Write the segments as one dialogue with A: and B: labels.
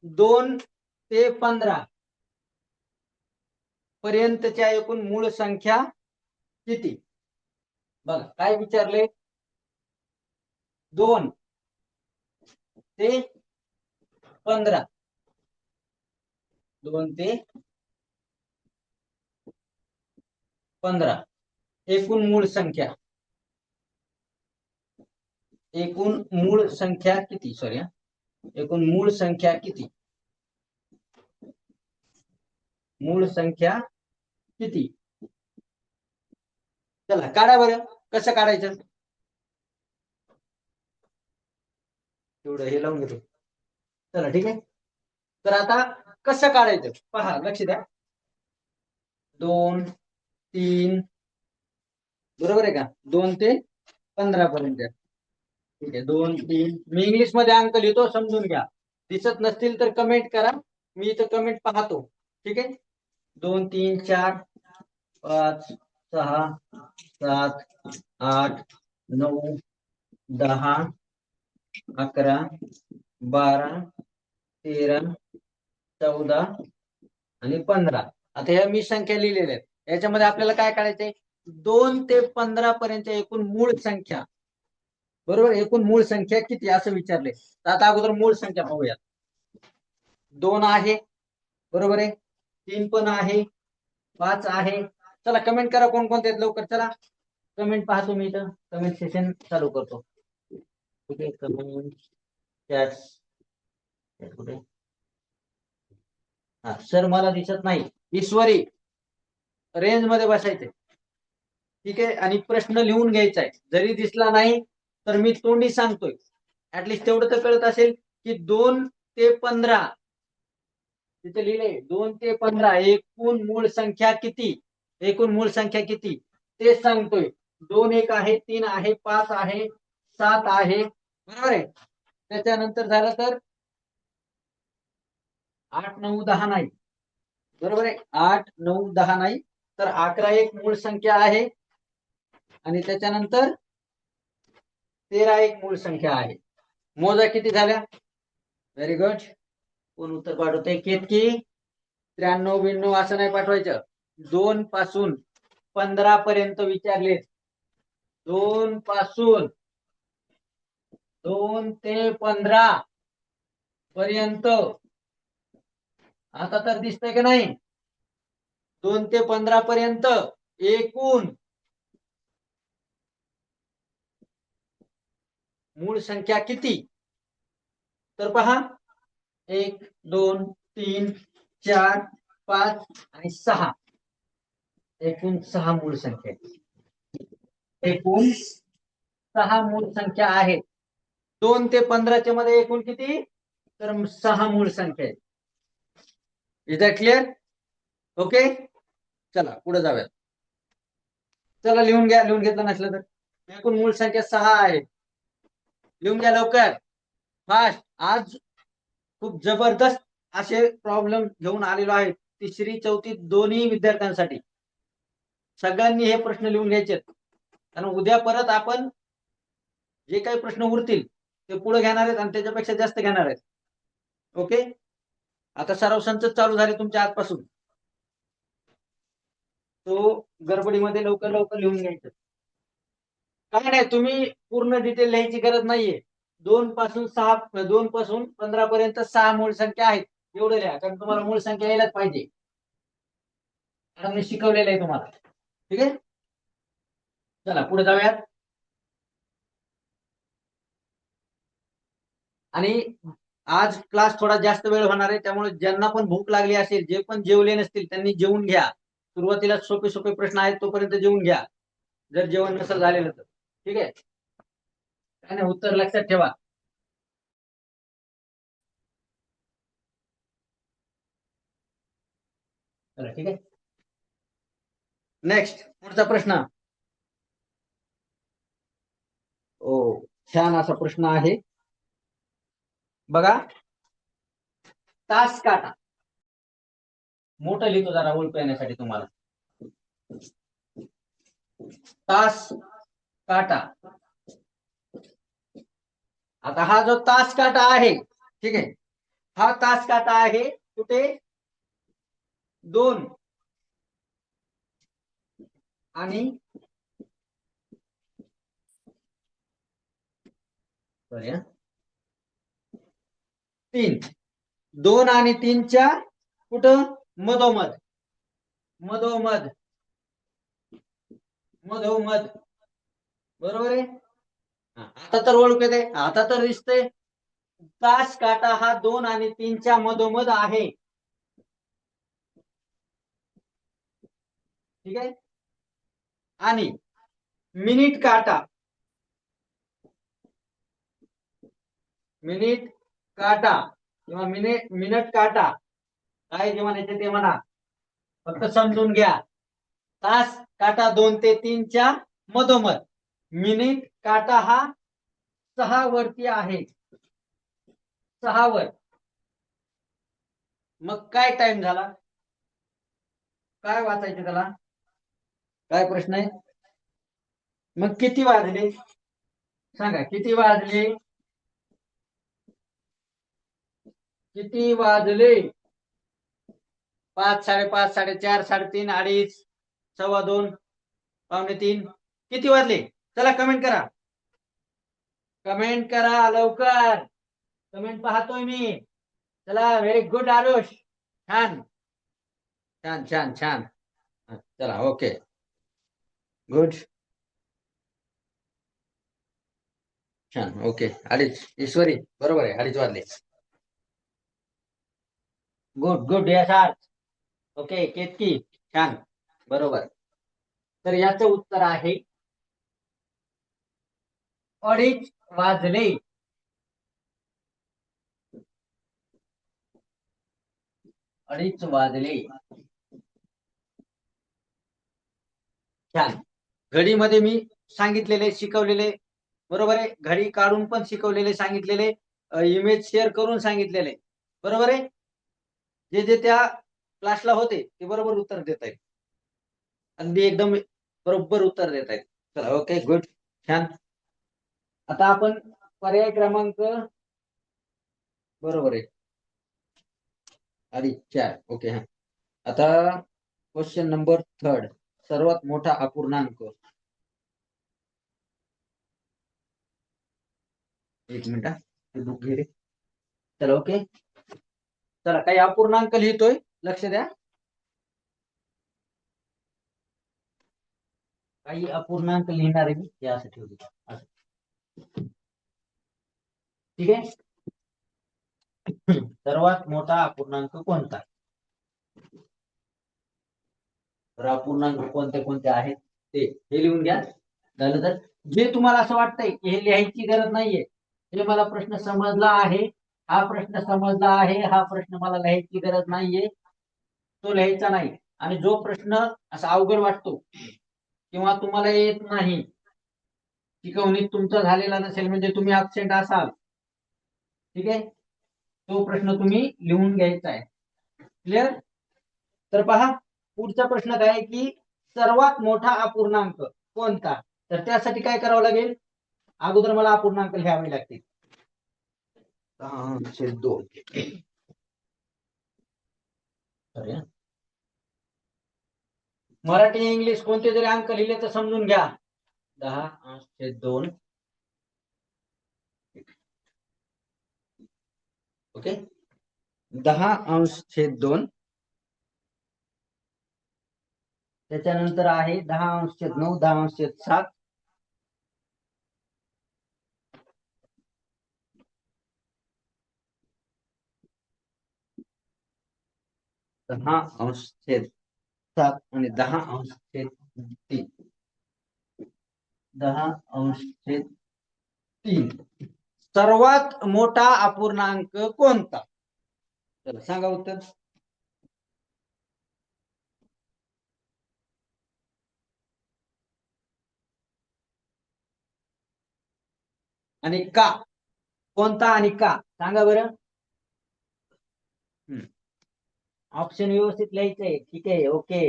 A: 2 ते 15 पर्यंतच्या एकूण मूळ संख्या किती? बघा काय विचारले, 2 ते 15, 2 ते 15 एकूण मूळ संख्या, एकूण मूळ संख्या किती? सॉरी, एकूण मूळ संख्या किती? मूळ संख्या किती? चला काढा बरं, कसं काढायचं? एवढं हे लावून घेतो. चला ठीक आहे. तर आता कसं काढायचं पहा, लक्ष द्या. 2 3 बरोबर आहे का? 2 ते 15 पर्यंत. ठीक आहे, 2 3. मी इंग्लिश मध्ये अंक लिहितो, समजून घ्या. दिसत नसतील तर कमेंट करा, मी इथं कमेंट पाहतो. ठीक आहे. 2 3 4 5 6 7 8 9 10 11 12 13 14 आणि 15. आता ह्या मी संख्या लिहिलेल्या आहेत. याच्यामध्ये आपल्याला काय काढायचंय? 2 ते 15 पर्यंत एकूण मूळ संख्या. बरोबर, एकूण मूळ संख्या किती असं विचारले. तर आता अगोदर मूळ संख्या पाहूया. 2 आहे, बरोबर आहे. 3 पण आहे, 5 आहे. चला कमेंट करा कोण कोणते आहेत लवकर. चला कमेंट पाहतो मी इथं, कमेंट सेशन चालू करतो. कुठे कमेंट, चॅट कुठे? हा सर मला दिसत नाही. ईश्वरी, रेंज मध्ये बसायचे. ठीक आहे. आणि प्रश्न लिहून घ्यायचा आहे. जरी दिसला नाही तर मी तोंडी सांगतोय. ऍटलिस्ट तेवढं तर कळत असेल की 2 ते 15 तिथे लिहिले 2 ते 15 एकूण मूळ संख्या किती? एकूण मूळ संख्या किती ते सांगतोय. 2 1 आहे, 3 आहे, 5 आहे, 7 आहे, बरोबर आहे. त्याच्यानंतर झालं तर 8 9 10 नाही, बरोबर आहे. 8 9 10 नाही, तर 11 एक मूळ संख्या आहे आणि त्याच्यानंतर 13 एक मूळ संख्या आहे. मोजा किती झाल्या? Very good. कोण उत्तर पाठवते? केतकी 93 92 असं नाही पाठवायचं. 2 पासून 15 पर्यंत विचारले. 2 पासून 2 ते 15 पर्यंत. आता तर दिसतंय की नाही? 2 ते 15 पर्यंत एकूण मूळ संख्या किती? तर पहा, 1 2 3 4 5 आणि 6. एकूण 6 मूळ संख्या, एकूण 6 मूळ संख्या आहेत. 2 ते 15 मध्ये एकूण किती? तर 6 मूळ संख्या आहेत. Is that clear? ओके, चला पुढे जाऊयात. चला लिहून घ्या, लिहून घेतलं नसलं तर. एकूण मूळ संख्या 6 आहे. लिहून घ्या लवकर, फास्ट. आज खूप जबरदस्त असे प्रॉब्लेम घेऊन आलेलो आहे, तिसरी चौथी दोन्ही विद्यार्थ्यांसाठी. सगळ्यांनी हे प्रश्न लिहून घ्यायचे, कारण उद्या परत आपण जे काही प्रश्न उरतील ते पुढे घेणार आहेत आणि त्याच्यापेक्षा जास्त घेणार आहेत. ओके, आता सराव संच चालू झाले तुमच्या आजपासून. तो गडबडीमध्ये लवकर लवकर लिहून घ्यायचं. काय नाही, तुम्ही पूर्ण डिटेल लिहायची गरज नाहीये. 2 पासून 6, 2 पासून 15 पर्यंत 6 मूळ संख्या आहेत एवढं लिहा, कारण तुम्हाला मूळ संख्या यायलाच पाहिजे. मी शिकवलेलं आहे तुम्हाला. ठीक आहे, चला पुढे जाऊयात. आणि आज क्लास थोडा जास्त वेळ होणार आहे, त्यामुळे ज्यांना पण भूक लागली असेल, जे पण जेवले नसतील त्यांनी जेवून घ्या. सुरुवातीला सोपे सोपे प्रश्न आहेत, तोपर्यंत जेवून घ्या, जर जेवण नसेल झालेलं तर. ठीक आहे, काय नाही, उत्तर लक्षात ठेवा. चला ठीक आहे, नेक्स्ट पुढचा प्रश्न. ओ, छान असा प्रश्न आहे बघा. तास काटा, मोठं लिहितो जरा ओळख येण्यासाठी तुम्हाला. तास काटा. आता हा जो तास काटा आहे, ठीक आहे, हा तास काटा आहे कुठे 2 आणि सॉरी 3 2 आणि 3च्या कुठं मधोमध मधोमध मधोमध बरोबर आहे. आता तर ओळख येते आता तर दिसते तास काटा हा 2 आणि 3च्या मधोमध आहे. ठीक आहे. आणि मिनिट काटा किंवा मिनिट काटा काय जे म्हणायचे ते म्हणा फक्त समजून घ्या. तास काटा 2 ते 3च्या मधोमध मिनिट काटा हा 6 वरती आहे 6 वर. मग काय टाइम झाला काय वाचायचं त्याला काय प्रश्न आहे. मग किती वाजले सांगा किती वाजले किती वाजले 5 5:30 4:30 3:30 2:30 2:15 2:45 किती वाजले चला कमेंट करा लवकर कमेंट पाहतोय मी. चला व्हेरी गुड आरुष छान छान छान छान चला ओके गुड छान ओके 2:30 ईश्वरी बरोबर आहे 2:30 वाजले. Good good yes okay Ketaki छान बरोबर. तर याचं उत्तर आहे 2:30 वाजले. 2:30 वाजले छान. घडीमध्ये मी सांगितलेले शिकवलेले बरोबर आहे. घडी काढून पण शिकवलेले सांगितलेले इमेज शेअर करून सांगितलेले बरोबर आहे. जे जे त्या क्लासला होते ते बरोबर उत्तर देत आहेत अगदी एकदम बरोबर उत्तर देत आहेत. चला ओके गुड छान. आता आपण पर्याय क्रमांक बरोबर आहे 4:30 ओके. हा आता क्वेश्चन नंबर 3 सर्वात मोठा अपूर्णांक. एक मिनिट बुक घे रे. चला ओके चला काही अपूर्णांक लिहितोय लक्ष द्या. काही अपूर्णांक लिहिणार आहे मी यासाठी ठीक आहे. सर्वात मोठा अपूर्णांक कोणता तर अपूर्णांक कोणते कोणते आहेत ते हे लिहून घ्या. झालं तर जे तुम्हाला असं वाटतंय की हे लिहायची गरज नाहीये हे मला प्रश्न समजला आहे हा प्रश्न समजला आहे हा प्रश्न मला लिहायची गरज नाहीये तो लिहायचा नाही. आणि जो प्रश्न असा अवघड वाटतो किंवा तुम्हाला येत नाही शिकवणीत तुमचा झालेला नसेल म्हणजे तुम्ही अबसेंट असाल ठीक आहे तो प्रश्न तुम्ही लिहून घ्यायचा आहे. क्लिअर. तर पहा पुढचा प्रश्न काय आहे की सर्वात मोठा अपूर्णांक कोणता. तर त्यासाठी काय करावं लागेल अगोदर मला अपूर्णांक लिहावे लागतील. 2 मराठी इंग्लिश कोणते जरी अंक लिहिले तर समजून घ्या 10/2 ओके 10/2 त्याच्यानंतर आहे 10/9 10/7 10/7 आणि 10/3 10/3 सर्वात मोठा अपूर्णांक कोणता चला सांगा उत्तर. आणि का कोणता आणि का सांगा बरं. ऑप्शन व्यवस्थित लिहायचंय ठीक आहे okay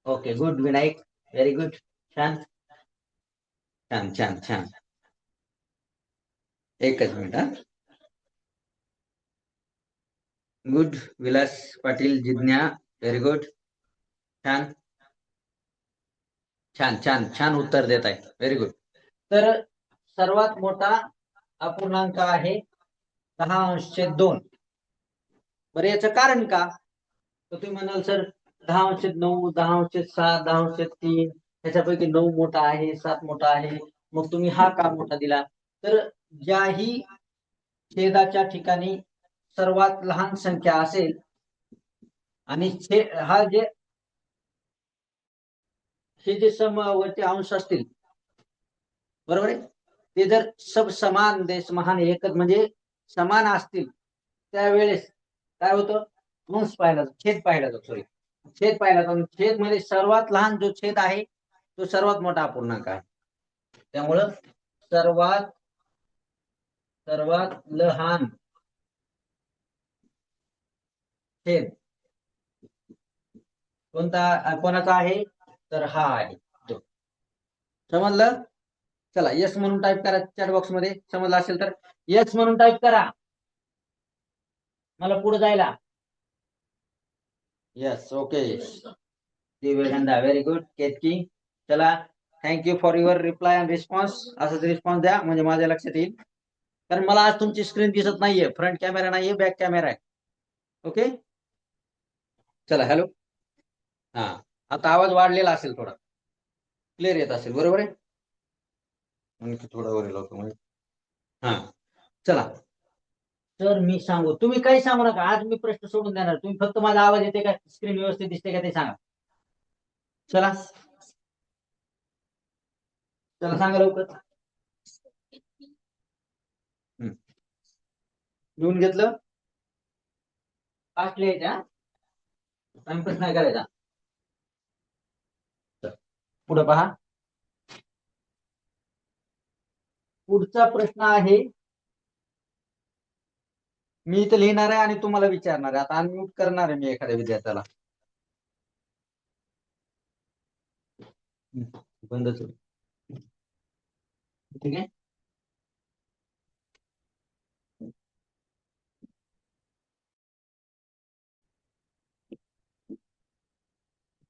A: okay good Vinayak very good छान छान छान छान एकच मिनिट हा. Good Vilas Patil Jigna very good. छान छान छान छान उत्तर देत आहे. Very good. तर सर्वात मोठा अपूर्णांक आहे 10^2. बरं याचं कारण का? तर तुम्ही म्हणाल सर 10^9, 10^7, 10^3 ह्याच्यापैकी 9 मोठा आहे, 7 मोठा आहे, मग तुम्ही हा का मोठा दिला? तर ज्याही छेदाच्या ठिकाणी सर्वात लहान संख्या असेल आणि हा जे हे जे समवर्ती अंश असतील, बरोबर आहे, ते जर सब समान देश महान एकच म्हणजे समान असतील त्यावेळेस काय होतं? अंश पाहिला जातो, छेद पाहिला जातो. सॉरी, छेद पाहिला जातो. छेद मध्ये सर्वात लहान जो छेद आहे तो सर्वात मोठा अपूर्णांक आहे. त्यामुळं सर्वात लहान छेद कोणाचा आहे? तर हा आहे तो. समजलं? चला यस म्हणून टाईप करा चॅट बॉक्स मध्ये. समजलं असेल तर यस म्हणून टाईप करा मला पुढे जायला. Yes okay. Divyagandha very good. Ketaki चला, thank you for your reply and response. असंच रिस्पॉन्स द्या म्हणजे माझ्या लक्षात येईल. कारण मला आज तुमची स्क्रीन दिसत नाहीये, फ्रंट कॅमेरा नाहीये, बॅक कॅमेरा आहे. ओके चला हॅलो. हा आता आवाज वाढलेला असेल, थोडा क्लिअर येत असेल, बरोबर आहे. आणखी थोडा वर लावतो म्हणजे हा. चला तर मी सांगू, तुम्ही काही सांगू नका. आज मी प्रश्न सोडून देणार. तुम्ही फक्त माझा आवाज येते का, स्क्रीन व्यवस्थित दिसते का ते सांगा. चला चला सांगा लवकर. लिहून घेतलं? फास्ट लिहायचा, टाइमपास नाही करायचा. पुढे पहा. पुढचा प्रश्न आहे, मी इथं लिहिणार आहे आणि तुम्हाला विचारणार आहे. आता अनम्यूट करणार आहे मी एखाद्या विद्यार्थ्याला. बंदच होईल. ठीक आहे.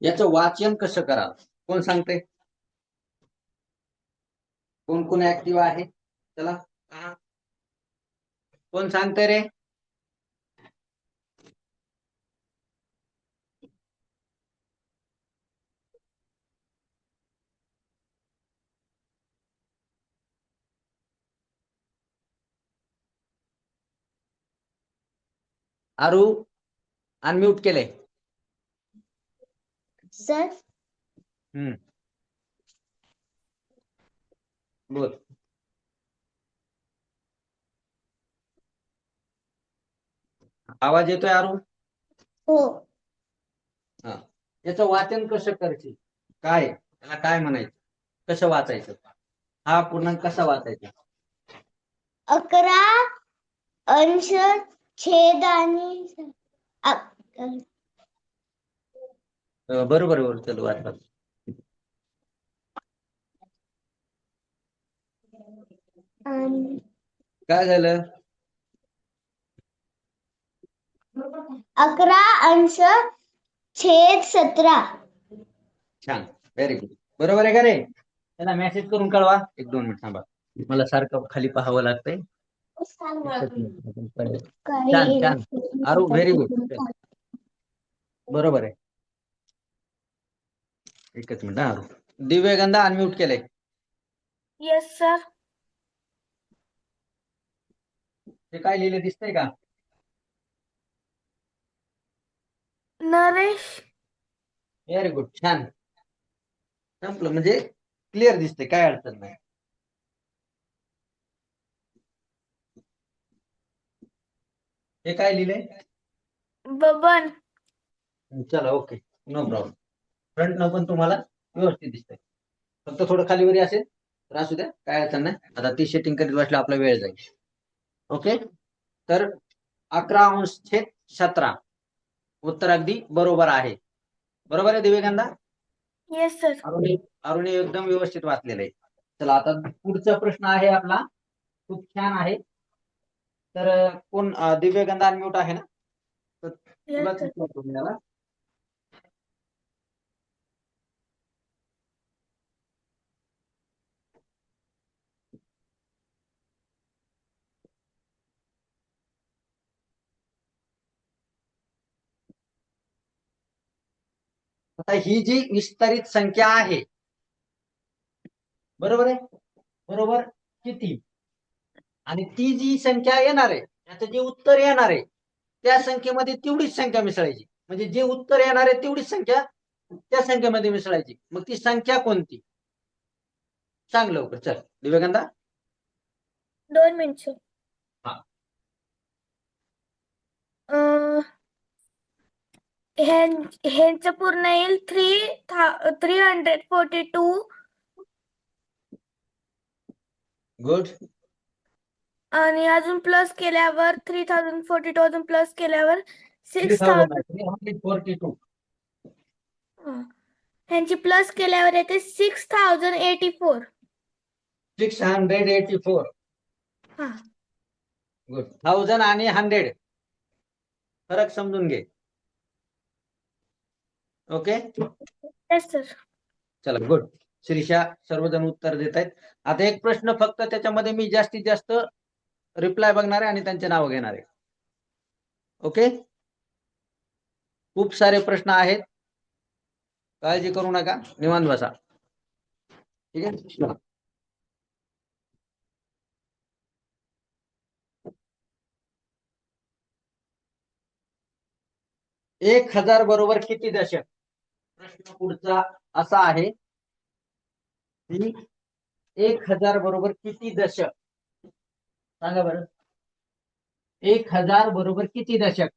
A: याचं वाचन कसं करा कोण सांगते? कोण कोण ऍक्टिव्ह आहे? चला कोण सांगते रे? आरू अनम्यूट केले
B: सर.
A: बोल. आवाज येतोय आरू?
B: हो.
A: हा. याचं वाचन कसं करायचं? काय त्याला काय म्हणायचं? कसं वाचायचं? हा पूर्णांक कसा वाचायचा?
B: 11 अंश छेद आणि
A: बरोबर बरोबर. चल वाच. काय झालं?
B: 11 अंश छेद 17.
A: छान व्हेरी गुड. बरोबर आहे का रे? त्यांना मेसेज करून कळवा. 1-2 मिनिट थांबा, मला सारखं खाली पाहावं लागतंय. छान छान आरू व्हेरी गुड. बरोबर आहे. एकच मिनिट आरू. दिव्यगंधा अनम्यूट केलंय?
B: Yes sir.
A: हे काय लिहिलं दिसतंय का?
B: नरेश.
A: Very good. छान संपलं म्हणजे क्लिअर दिसतंय, काय अडचण नाही. हे काय लिहिलंय?
B: बबन.
A: चला ओके नो प्रॉब्लेम. फ्रंट न पण तुम्हाला व्यवस्थित दिसतंय, फक्त थोडं खालीवरी असेल तर असू द्या, काय अडचण नाही. आता ती सेटिंग करीत बसल्या आपला वेळ जाईल. ओके तर 11 अंश छेद 17 उत्तर अगदी बरोबर आहे. बरोबर आहे दिव्यगंधा?
B: Yes sir.
A: अरुणी एकदम व्यवस्थित वाचलेलं आहे. चला आता पुढचा प्रश्न आहे आपला खूप छान आहे. तर कोण दिव्यगंधा अनम्यूट आहे ना, तर तुलाच
B: सर.
A: विचारतो मी याला. आता ही जी विस्तारित संख्या आहे, बरोबर आहे, बरोबर, किती, आणि ती जी संख्या येणार आहे, त्याचं जे उत्तर येणार आहे, त्या संख्येमध्ये तेवढीच संख्या मिसळायची. म्हणजे जे उत्तर येणार आहे तेवढीच संख्या त्या संख्येमध्ये मिसळायची. मग ती संख्या कोणती, सांग लवकर. चल दिव्यगंधा.
B: 2 मिनिट सर.
A: हा.
B: ह्यांचं पूर्ण येईल 342.
A: गुड.
B: आणि अजून प्लस केल्यावर 3042 अजून प्लस केल्यावर
A: 3000
B: 6000.
A: 342.
B: ह्यांची प्लस केल्यावर येते 6084.
A: 684.
B: हा.
A: गुड. 1000 आणि 100 फरक समजून घे. ओके.
B: Yes sir.
A: चला गुड. श्रीषा सर्वजण उत्तर देत आहेत. आता एक प्रश्न फक्त त्याच्यामध्ये मी जास्तीत जास्त रिप्लाय बघणार आहे आणि त्यांचे नाव घेणार आहे. ओके. खूप सारे प्रश्न आहेत, काळजी करू नका, निवांत बसा. ठीक आहे. 1000 बरोबर किती दशक. प्रश्न पुढचा असा आहे की 1000 बरोबर किती दशक, सांगा बरं. 1000 बरोबर किती दशक.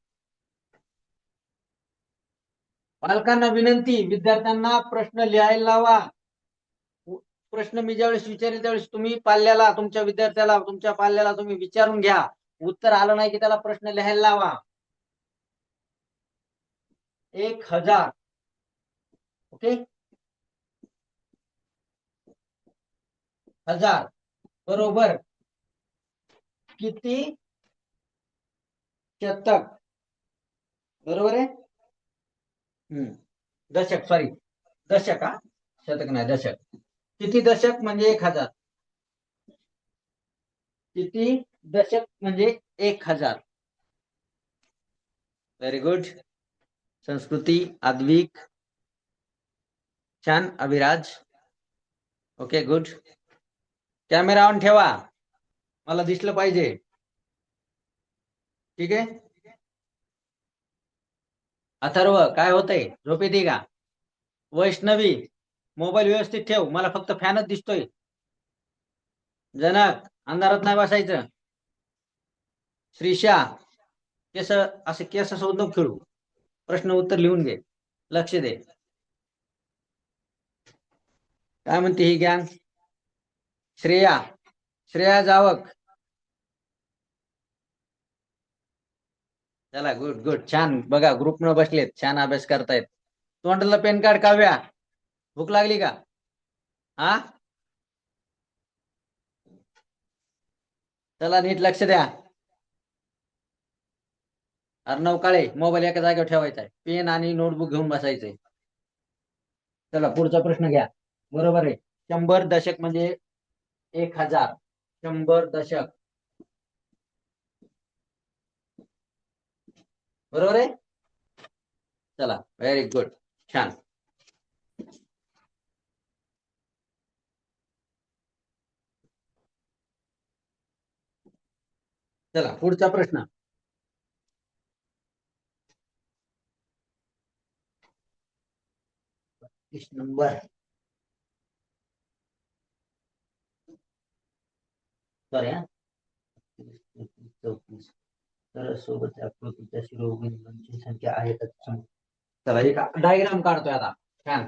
A: पालकांना विनंती, विद्यार्थ्यांना प्रश्न लिहायला लावा. प्रश्न मी ज्यावेळेस विचारेल त्यावेळेस तुम्ही पाल्याला, तुमच्या विद्यार्थ्याला, तुमच्या पाल्याला तुम्ही विचारून घ्या. उत्तर आलं नाही की त्याला प्रश्न लिहायला लावा. 1000. ओके. 1000 बरोबर किती शतक. बरोबर आहे. दशक, सॉरी, दशक, हा, शतक नाही, दशक. किती दशक म्हणजे 1000. किती दशक म्हणजे 1000. Very good. संस्कृती, आद्विक, छान. Abhiraj. Okay good. Camera on ठेवा, मला दिसलं पाहिजे. ठीक आहे. अथर्व, काय होतंय, झोप येते का. वैष्णवी, मोबाईल व्यवस्थित ठेव, मला फक्त फॅनच दिसतोय. जनक, अंधारात नाही बसायचं. श्रीषा, केस असे केस सोबत नको खेळू, प्रश्न उत्तर लिहून घे, लक्ष दे. काय म्हणते ही गॅंग. श्रेया, श्रेया जावक. चला गुड गुड, छान. बघा ग्रुप न बसलेत, छान अभ्यास करतायत. तोंडाला पेन कार्ड. काव्या, भूक लागली का. हा, चला नीट लक्ष द्या. अर्णव काळे, मोबाईल एका जागेवर ठेवायचा आहे, पेन आणि नोटबुक घेऊन बसायचंय. चला पुढचा प्रश्न घ्या. बरोबर आहे. 100 दशक म्हणजे 1000. 100 दशक. बरोबर आहे. चला व्हेरी गुड, छान. चला पुढचा प्रश्न. Number, sorry, 34. तर सोबत आकृतीच्या शिरोबिंदूंची संख्या आहे का. चला एक डायग्राम काढतोय आता. छान,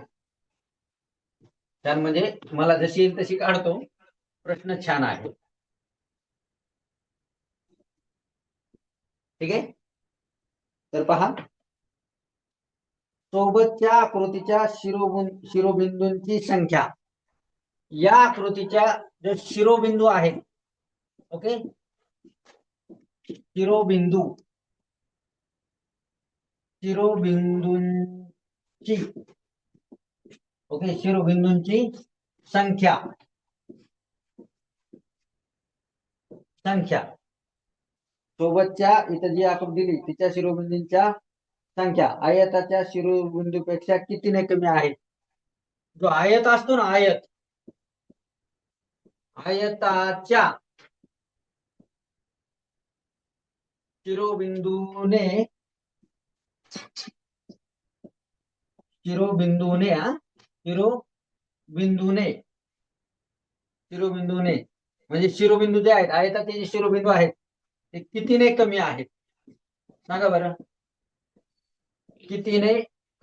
A: छान म्हणजे मला जशी येईल तशी काढतो. प्रश्न छान आहे. ठीक आहे. तर पहा, सोबतच्या आकृतीच्या शिरोबिंदूंची संख्या. या आकृतीच्या जे शिरोबिंदू आहेत ओके, शिरोबिंदू शिरोबिंदूंची ओके शिरोबिंदूंची संख्या संख्या सोबतच्या इथं जी आकृती दिली तिच्या शिरोबिंदूंच्या संख्या आयताच्या शिरोबिंदूपेक्षा कितीने कमी आहे. जो आयत असतो ना आयताच्या शिरोबिंदूने शिरोबिंदूने म्हणजे शिरोबिंदू जे आहेत आयताचे जे शिरोबिंदू आहेत ते कितीने कमी आहेत सांगा बरं, कितीने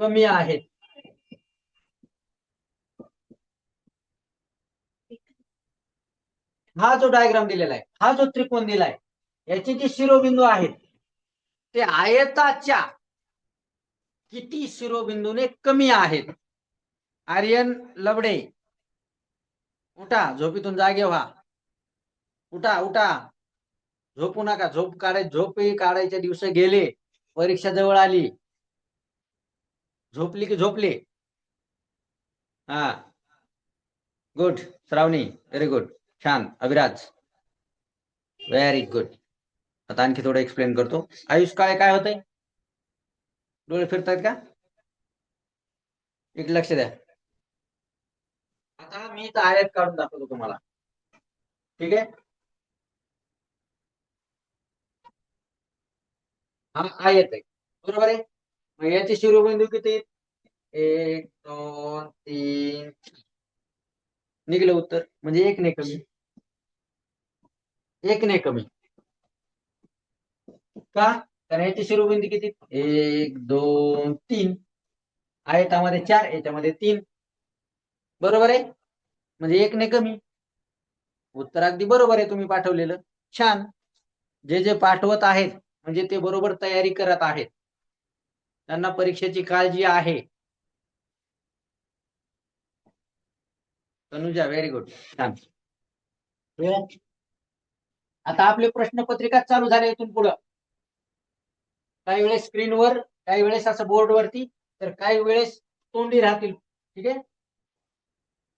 A: कमी आहेत. हा जो डायग्राम दिलेला आहे, हा जो त्रिकोण दिलाय, याचे जे शिरोबिंदू आहेत ते आयताच्या किती शिरोबिंदूने कमी आहेत. आर्यन लबडे उठा, झोपेतून जागे व्हा, उठा उठा, झोपू नका. झोप काढायचे दिवस गेले, परीक्षा जवळ आली, झोपली की झोपले. हा गुड. श्रावणी व्हेरी गुड, छान. Abhiraj very good. आता आणखी थोडं एक्सप्लेन करतो. आयुष काळे काय होतंय, डोळे फिरतायत का, एक लक्ष द्या. आता मी आयत काढून दाखवतो तुम्हाला, ठीक आहे. हा आयत आहे, बरोबर आहे. मग याचे शिरोबिंदू किती, 1 2 3, निघलं उत्तर. म्हणजे एक ने कमी का, कारण याचे शिरोबिंदू किती, 1 2 3, आयतामध्ये 4, याच्यामध्ये 3, बरोबर आहे. म्हणजे एक ने कमी. उत्तर अगदी बरोबर आहे तुम्ही पाठवलेलं, छान. जे जे पाठवत आहेत म्हणजे ते बरोबर तयारी करत आहेत, त्यांना परीक्षेची काळजी आहे. तनुजा व्हेरी गुड, छान. आता आपले प्रश्नपत्रिका चालू झाले इथून पुढं. काही वेळेस स्क्रीनवर, काही वेळेस असं बोर्डवरती, तर काही वेळेस तोंडी राहतील, ठीक आहे.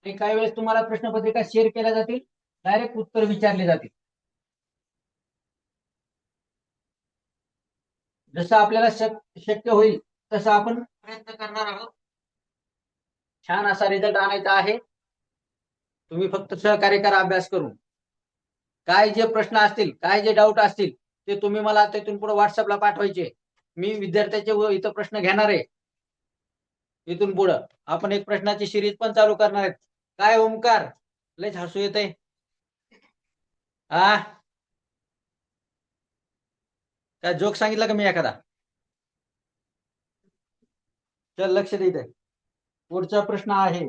A: आणि काही वेळेस तुम्हाला प्रश्नपत्रिका शेअर केल्या जातील, डायरेक्ट उत्तर विचारले जातील. जसं आपल्याला शक्य होईल तसं आपण प्रयत्न करणार आहोत. छान असा रिझल्ट आणायचा आहे. तुम्ही फक्त सहकार्य करा अभ्यास करून. काय जे प्रश्न असतील, काय जे डाऊट असतील ते तुम्ही मला तिथून पुढे व्हॉट्सअपला पाठवायचे. मी विद्यार्थ्याचे इथं प्रश्न घेणार आहे. इथून पुढं आपण एक प्रश्नाची सिरीज पण चालू करणार आहेत. काय ओमकार, लयच हसू येतंय. काय जोक सांगितलं का मी एखादा, चल लक्ष देत आहे. पुढचा प्रश्न आहे,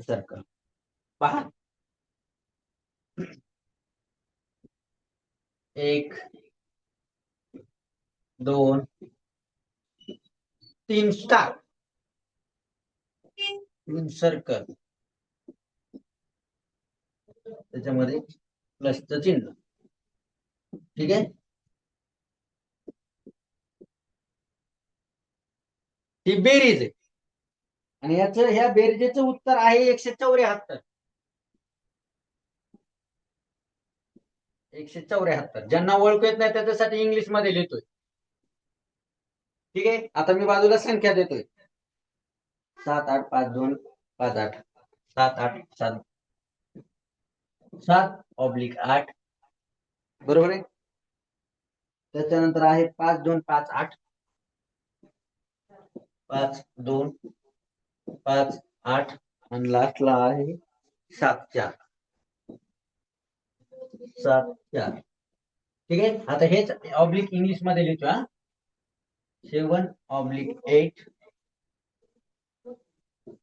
A: सर्कल पहा. 1 2 3 स्टार, 3 सर्कल, त्याच्यामध्ये प्लसचं चिन्ह, ठीक आहे. ही बेरीज आहे आणि ह्या बेरजेचं उत्तर आहे 174. 174. ज्यांना ओळखू येत नाही त्याच्यासाठी इंग्लिश मध्ये लिहितोय, ठीक आहे. आता मी बाजूला संख्या देतोय, 7 8 5 2 5 8, 7 8 7 7/8, बरोबर आहे. त्याच्यानंतर आहे 5 2 5 8, 5 2 5 8, आणि लास्टला आहे 7 4, 7 4, ठीक आहे. आता हेच ऑब्लिक इंग्लिश मध्ये लिहितो, 7/8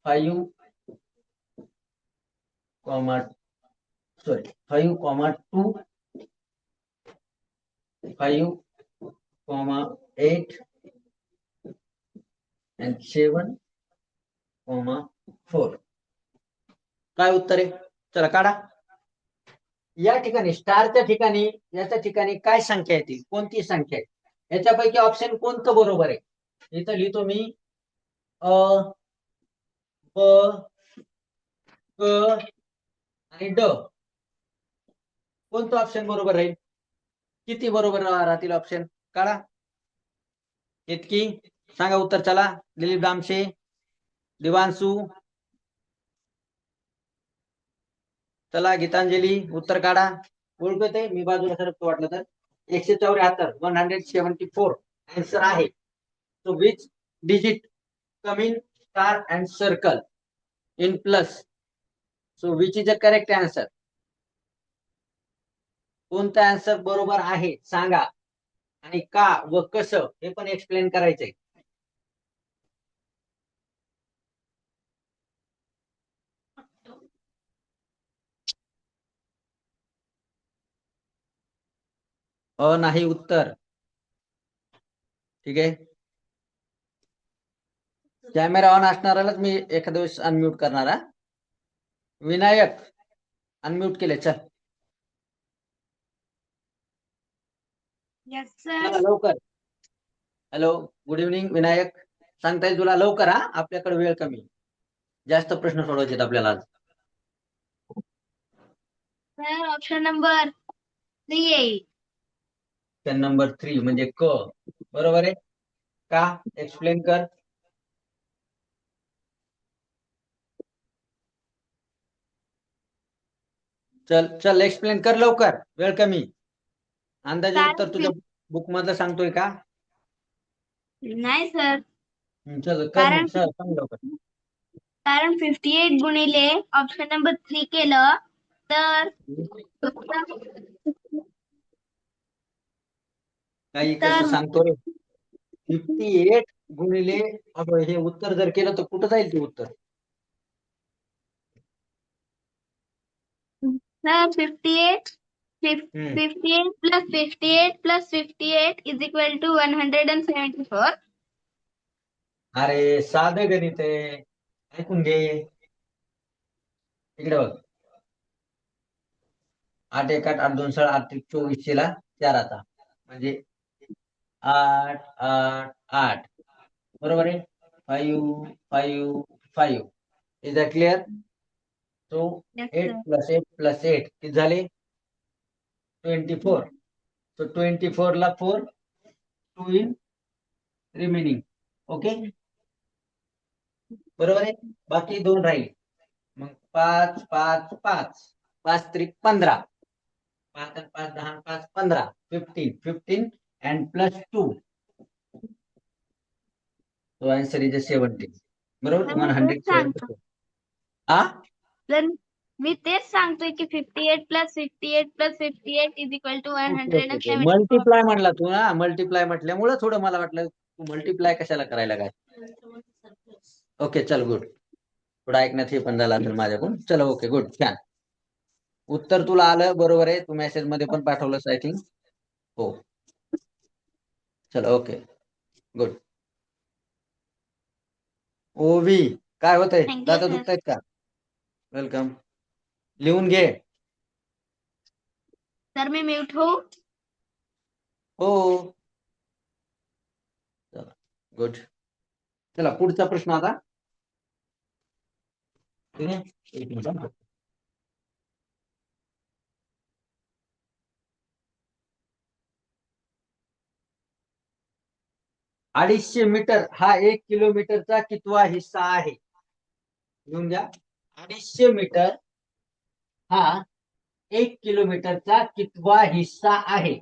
A: 5 5 2 5 8 and 7, 4. काय उत्तर आहे? चला काढा. या ठिकाणी स्टारच्या ठिकाणी याच्या ठिकाणी काय संख्या येते? कोणती संख्या आहे? याच्यापैकी ऑप्शन कोणतं बरोबर आहे? इथं लिहितो मी अ ब क आणि ड. कोणतं ऑप्शन बरोबर राहील? किती बरोबर राहतील ऑप्शन? काढा. इतकी सांगा उत्तर. चला दिलीप दामशे, दिवांशू, चला गीतांजली उत्तर काढा. ओळखते मी बाजूला सरकतो वाटलं तर. 174, 174 आन्सर आहे. So which digit come in star and circle in plus? So which is the correct answer? कोणता आन्सर बरोबर आहे सांगा, आणि का व कसं हे पण एक्सप्लेन करायचंय. नाही उत्तर. ठीक आहे. कॅमेरा ऑन असणारालाच मी एखाद्या वेळेस अनम्यूट करणार. विनायक अनम्यूट केले. चल
B: यस
A: चला
B: सर.
A: लवकर. Hello, good evening Vinayak. सांगता येईल तुला लवकर. आपल्याकडे वेळ कमी, जास्त प्रश्न सोडवायचे आपल्याला आज.
B: सर ऑप्शन नंबर 3 येईल.
A: ऑप्शन नंबर 3 म्हणजे क बरोबर आहे का? एक्सप्लेन कर. चल चल एक्सप्लेन कर लवकर, वेळ कमी. अंदाजे उत्तर तुझ्या बुक मधलं सांगतोय का?
B: नाही सर.
A: चल कर मग, सांग लवकर.
B: कारण 58 गुणिले ऑप्शन नंबर 3 केलं तर
A: काही कसं सांगतो रे. 58 गुणिले हे उत्तर जर केलं तर कुठं जाईल ते उत्तर?
B: Sir 58 plus 58 plus 58 is equal to 174.
A: अरे साधं गणित आहे, ऐकून घे. इकडे बघ. 8 1 8 8 2 16 8 3 24 ला 4 आता म्हणजे 8 8 8 बरोबर आहे. 5 5 5 is that clear? So 8 plus 8 plus 8 किती झाले? 24. सो 24 ला 4 2 इन रिमेनिंग. ओके बरोबर आहे. बाकी 2 राहील. मग 5 5 5 5 3 15, 5 आणि 5 10 5 15, 15 and plus 2. So answer is 70. बरोबर. 174.
B: तर मी तेच सांगतोय की 58 plus 58 plus 58 is equal to 174.
A: Multiply म्हणला तू ना. मल्टिप्लाय म्हटल्यामुळे थोडं मला वाटलं तू मल्टिप्लाय कशाला करायला काय. ओके चल गुड. थोडं ऐकण्यात हे पण झालं असेल माझ्याकडून. चलो ओके गुड छान. उत्तर तुला आलं बरोबर आहे. तू मेसेज मध्ये पण पाठवलंस आय थिंक. हो चलो ओके गुड. ओवी काय होतंय? दादा दुखतायत का? वेलकम. लिहून घे.
B: सर मी म्यूट हो.
A: हो चला गुड. चला पुढचा प्रश्न आता. ठीक आहे एक मिनिट. 250 मीटर हा 1 किलोमीटरचा कितवा हिस्सा आहे? लिहून घ्या. 250 मीटर हा 1 किलोमीटरचा कितवा हिस्सा आहे?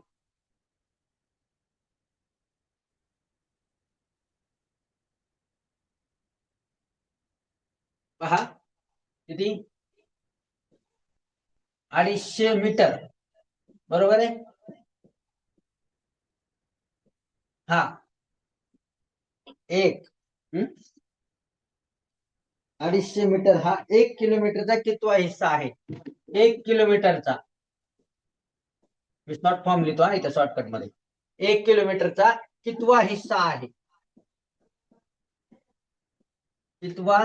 A: पहा किती? 250 मीटर बरोबर आहे. हा एक 250 मीटर हा 1 किलोमीटरचा कितवा हिस्सा आहे? 1 किलोमीटरचा. मी शॉर्ट फॉर्म लिहितो इथे शॉर्टकट मध्ये. 1 किलोमीटरचा कितवा हिस्सा आहे? कितवा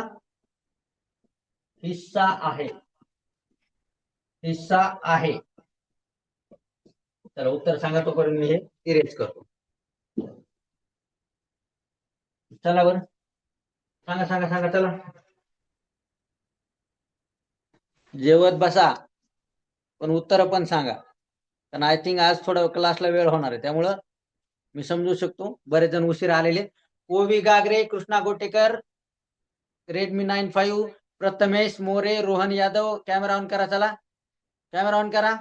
A: हिस्सा आहे? हिस्सा आहे. चला उत्तर सांगा, तोपर्यंत मी हे इरेज करतो. चला बरं, सांगा सांगा सांगा. चला जेवत बसा, पण उत्तर पण सांगा, कारण आय थिंक आज थोडं क्लासला वेळ होणार आहे, त्यामुळं मी समजू शकतो बरेच जण उशीर आलेले. Ovi Gagare, Krishna Gotekar, Redmi 9 Prathamesh More, Rohan Yadav. Camera on करा. चला कॅमेरा ऑन करा.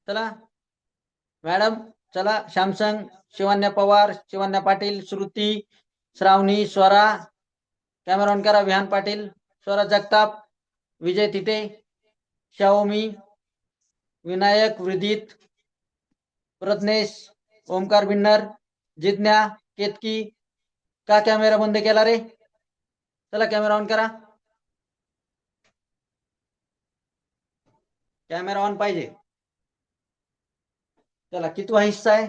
A: चला मॅडम, चला. Samsung, Shivanya Pawar, Shivanya Patil, Shruti, Shravani, Swara. Camera on करा. विहान पाटील, स्वरा जगताप, विजय तिटे, शाओमी, विनायक, विदित, प्रज्ञेश, ओमकार बिन्नर, जिज्ञा, केतकी. का कॅमेरा बंद केला रे? चला कॅमेरा ऑन करा. कॅमेरा ऑन पाहिजे. चला कितवा हिस्सा आहे?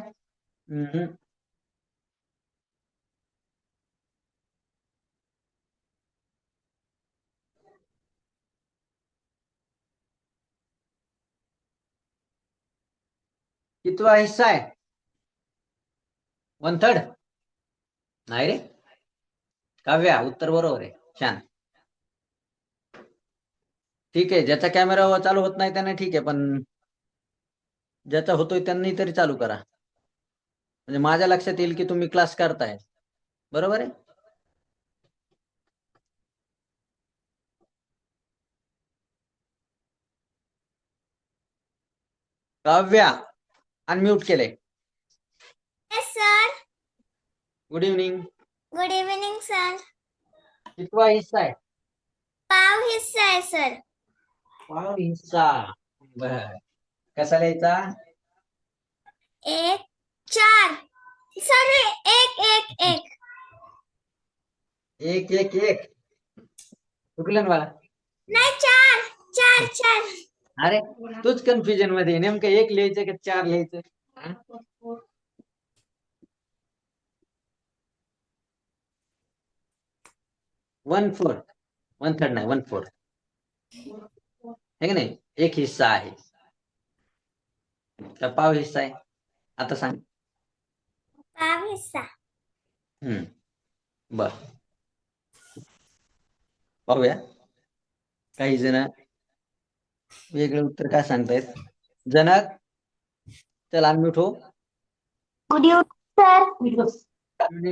A: कितवा हिस्सा आहे? 1/3 नाही रे काव्या, उत्तर बरोबर आहे. छान, ठीक आहे. ज्याचा कॅमेरा चालू होत नाही त्याने ठीक आहे, पण ज्याचा होतोय त्यांनी तरी चालू करा, म्हणजे माझ्या लक्षात येईल की तुम्ही क्लास करताय. बरोबर आहे. काव्या अनम्यूट केले.
B: Yes sir.
A: Good evening.
B: Good evening sir.
A: कितवा हिस्सा आहे?
B: पाव हिस्सा आहे सर.
A: पाव हिस्सा. बर, कसा लिहायचा?
B: 1 4 सॉरी 1 1 1
A: 1 1 1 चुकलं ना मला?
B: नाही 4 4 4.
A: अरे तूच कन्फ्युजन मध्ये आहे. नेमकं 1 लिहायचं का 4 लिहायचं? हा? 1/4, 1/3 नाही, 1/4 है की नाही? एक हिस्सा आहे का पाव हिस्सा आहे? आता सांग.
B: पाव हिस्सा.
A: बर, पाहूया काही जण वेगळं उत्तर काय सांगतायत. जनक, चल अनम्यूट हो.
B: Good evening sir.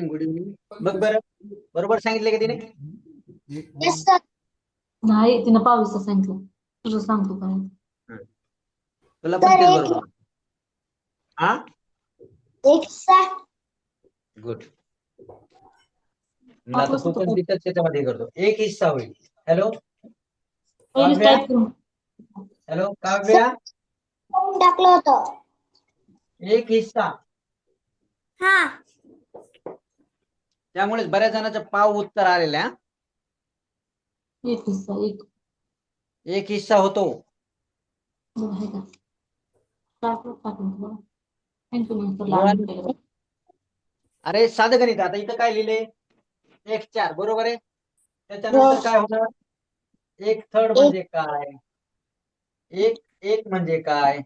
A: Good evening. बघ बरं, बरोबर सांगितले का तिने?
B: Yes sir.
C: नाही, तिनं 22 सांगितलं. तुझं सांगतो काय?
A: तुला पण तेच बरोबर. हा,
B: एक हिस्सा.
A: गुड. आता तू पण तिथंच त्याच्यामध्ये करतो. एक हिस्सा होईल. हॅलो
C: पहिलीच
A: काव्या,
C: टाईप करून
A: हॅलो काव्या,
B: टाकलं होतं.
A: एक हिस्सा.
B: हा.
A: त्यामुळेच बऱ्याच जणांचं पाव उत्तर आलेल्या.
C: एक हिस्सा
A: एक हिस्सा होतो.
C: आहे का? टाकून तुला.
A: रोहन, अरे साधं गणित. आता इथं काय लिहिले? 1 4 बरोबर आहे. त्याच्यानंतर काय होणार? 1/3 म्हणजे काय? 1 1 म्हणजे काय?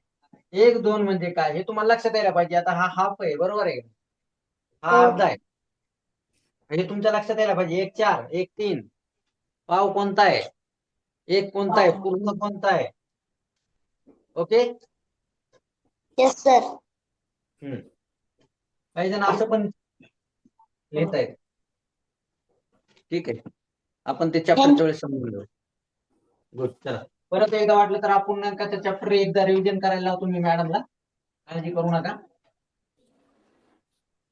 A: 1 2 म्हणजे काय? हे तुम्हाला लक्षात यायला पाहिजे. आता हा हाफ आहे, बरोबर आहे. हा अर्धा आहे, हे तुमच्या लक्षात यायला पाहिजे. 1 4 1 3. पाव कोणता आहे? 1 कोणता आहे? पूर्ण कोणता आहे? ओके.
B: Yes sir.
A: काही जण असं पण लिहित आहेत. ठीक आहे, आपण ते चॅप्टरच्या वेळेस समजून घेऊ. गुड. चला परत एकदा वाटलं तर आपण नंतर चॅप्टर एकदा रिव्हिजन करायला लावतो मी मॅडमला. काळजी करू नका,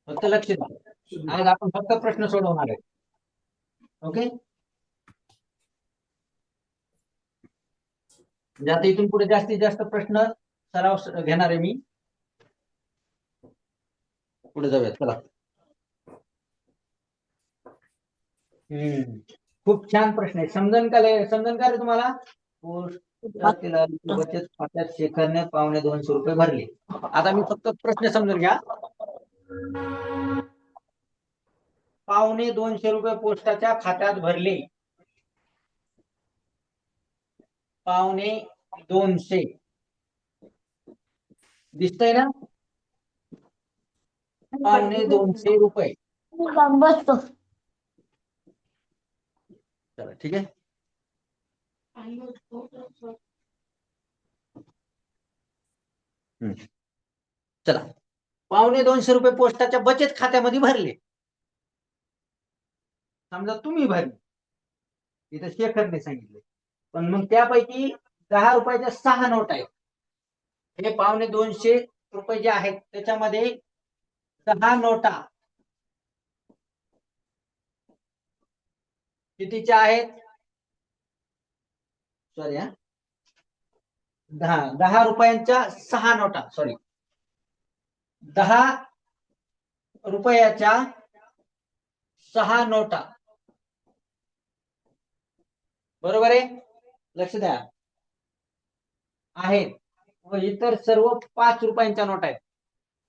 A: फक्त लक्ष द्या. आज आपण फक्त प्रश्न सोडवणार आहे. ओके, म्हणजे आता इथून पुढे जास्तीत जास्त प्रश्न सराव घेणार आहे मी. पुढे जाऊयात. चला. खूप छान प्रश्न आहे. समजन का रे तुम्हाला? बचत खात्यात शेखरने ₹250 भरले. आता मी फक्त प्रश्न समजून घ्या. ₹250 पोस्टाच्या खात्यात भरले. ₹250 दिसतंय ना? ₹250.
C: बसतो.
A: चला ठीक आहे. चला, ₹250 पोस्टाच्या बचत खात्यामध्ये भरले. समजा तुम्ही भरले, इथं शेखरने सांगितले, पण मग त्यापैकी ₹10 6 नोट आहेत. हे ₹250 जे आहेत त्याच्यामध्ये 10 नोटा कितीच्या आहेत? सॉरी हा, 10 रुपयांच्या 6 नोटा, सॉरी, 10 रुपयाच्या 6 नोटा. बरोबर आहे? लक्ष द्या. आहेत व इतर सर्व 5 रुपयांच्या नोटा आहेत.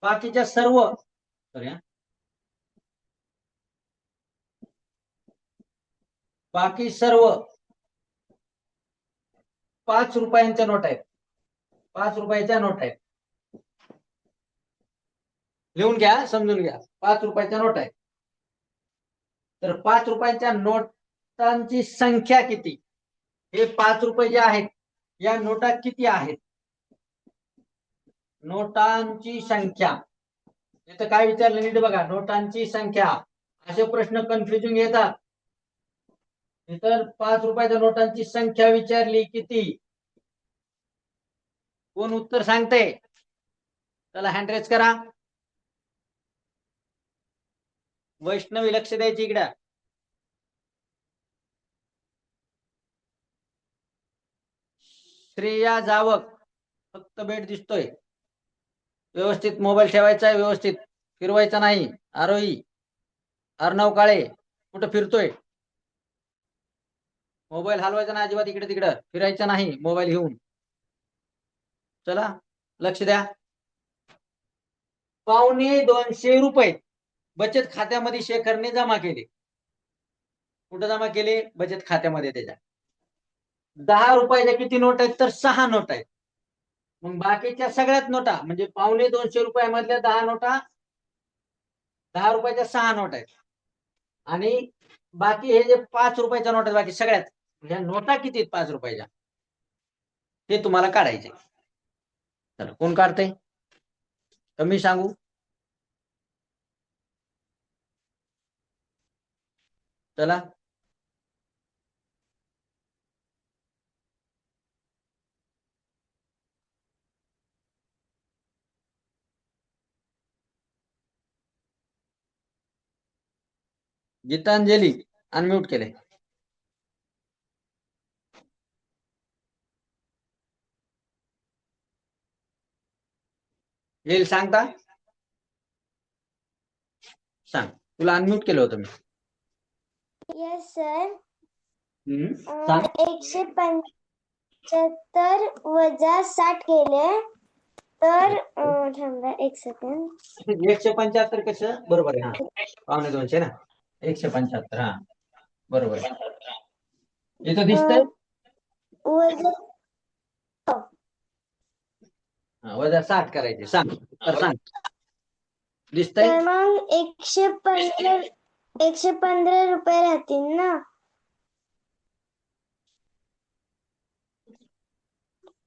A: बाकीच्या सर्व, सॉरी हा, बाकी सर्व 5 रुपयांच्या नोट आहेत. 5 रुपयाच्या नोट आहेत. लिहून घ्या, समजून घ्या. 5 रुपयाच्या नोट आहेत. तर 5 रुपयांच्या नोटांची संख्या किती? हे 5 रुपये जे आहेत, या नोटा किती आहेत? नोटांची संख्या. इथं काय विचारलं नीट बघा. नोटांची संख्या. असे प्रश्न कन्फ्युजिंग येतात. इतर 5 रुपयाच्या नोटांची संख्या विचारली किती? कोण उत्तर सांगते? चला हँड रेज करा. वैष्णवी लक्ष द्यायची इकडं. श्रेया जावक फक्त बेट दिसतोय. व्यवस्थित मोबाईल ठेवायचा आहे, व्यवस्थित फिरवायचा नाही. आरोही अर्णव काळे कुठं फिरतोय? मोबाईल हलवायचा नाही अजिबात, इकडे तिकडं फिरायचा नाही मोबाईल घेऊन. चला लक्ष द्या. ₹250 बचत खात्यामध्ये शेखरने जमा केले. कुठं जमा केले? बचत खात्यामध्ये. त्याच्या 10 रुपयाच्या किती नोट आहेत? तर 6 नोट आहेत. मग बाकीच्या सगळ्यात नोटा म्हणजे ₹250 10 नोटा, 10 रुपयाच्या 6 नोट आहेत. आणि बाकी हे जे 5 रुपयाच्या नोट आहेत, बाकी सगळ्यात, ह्या नोटा किती आहेत 5 रुपयाच्या? ते तुम्हाला काढायचे. चला कोण काढते? कमी सांगू? चला गीतांजली अनम्यूट केले. येईल सांगता? सांग. तुला अनम्यूट केलं होतं मी.
B: Yes sir.
A: सांग.
B: 175 वजा 60 केले तर थांबा एक सेकंड.
A: 175 कसं? बरोबर आहे. हा ₹250 ना. 175. हा बरोबर आहे. इथं दिसतंय वजा 60 करायचे. सांग तर सांग. दिसतंय?
B: तर मग 115 रुपये राहतील ना.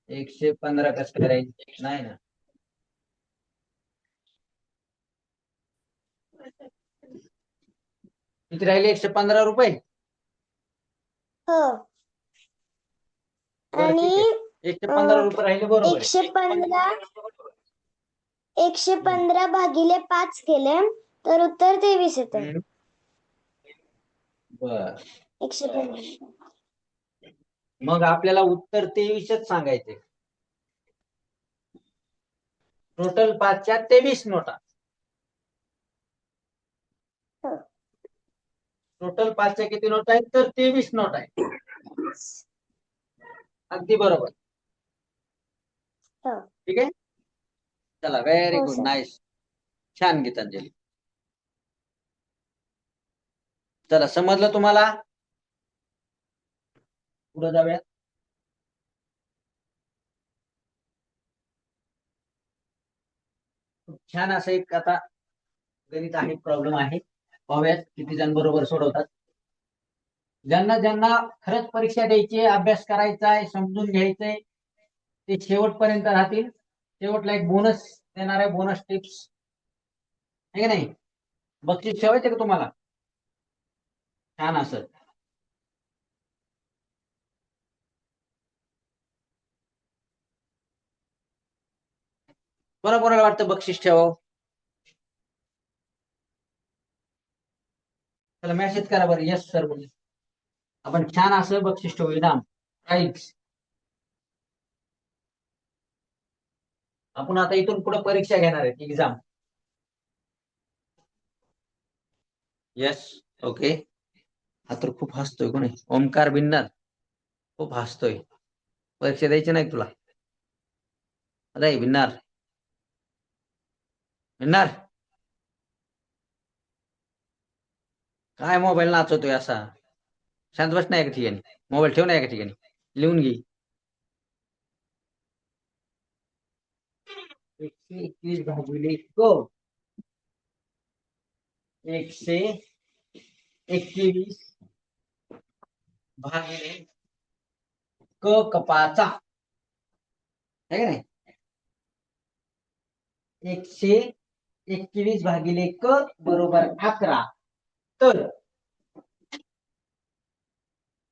A: 115 कसं करायचं? नाही ना. किती राहिले? 115 रुपये.
B: हो. आणि
A: 115 रुपये राहिले. बरोबर.
B: 115 भागिले 5 केले तर उत्तर 23 येते.
A: बर.
B: 115.
A: मग आपल्याला उत्तर 23च सांगायचे. टोटल 5च्या 23 नोटा. टोटल 5च्या किती नोट आहेत? तर 23 नोट आहेत. अगदी बरोबर. ठीक आहे. चला व्हेरी गुड, नाईस. छान गीतांजली. चला समजलं तुम्हाला? पुढे जाऊया. खूप छान असं एक आता गणित आहे, प्रॉब्लेम आहे. पाहूयात किती जण बरोबर सोडवतात. ज्यांना ज्यांना खरंच परीक्षा द्यायची आहे, अभ्यास करायचा आहे, समजून घ्यायचंय, ते शेवटपर्यंत राहतील. शेवटला एक बोनस देणार आहे, बोनस टिप्स आहे की नाही. बक्षीस ठेवायचे का तुम्हाला छान असं? कोणाला वाटतं बक्षीस ठेवावं? त्याला मेसेज करा बरं, यस सर म्हणून. आपण छान असं बक्षीस ठेवू, इनाम प्राईज. आपण आता इथून पुढे परीक्षा घेणार आहे, एक्झाम. Yes okay. हा तर खूप हसतोय कोणी, ओमकार बिन्नर खूप हसतोय. परीक्षा द्यायची नाही तुला? अरे बिन्नार बिन्नार काय मोबाईल नाचवतोय असा? शांत बस नाही एका ठिकाणी, मोबाईल ठेव नाही एका ठिकाणी, लिहून घे. 121 भागिले क, 121 भागिले क कपाचा, है का नाही? 121 भागिले क बरोबर 11. तर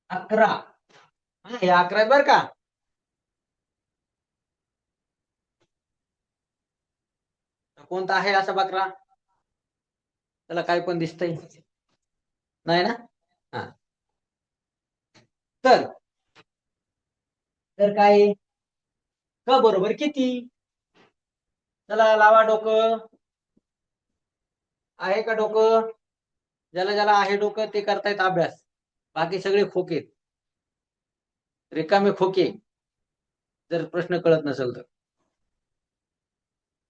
A: 11 हे 11 बर का. कोणता आहे असा बकरा? त्याला काय पण दिसतंय नाही ना? हा. तर काय क बरोबर किती? चला लावा डोकं. आहे का डोकं? ज्याला ज्याला आहे डोकं ते करतायत अभ्यास, बाकी सगळे खोके, रिकामे खोके. जर प्रश्न कळत नसेल तर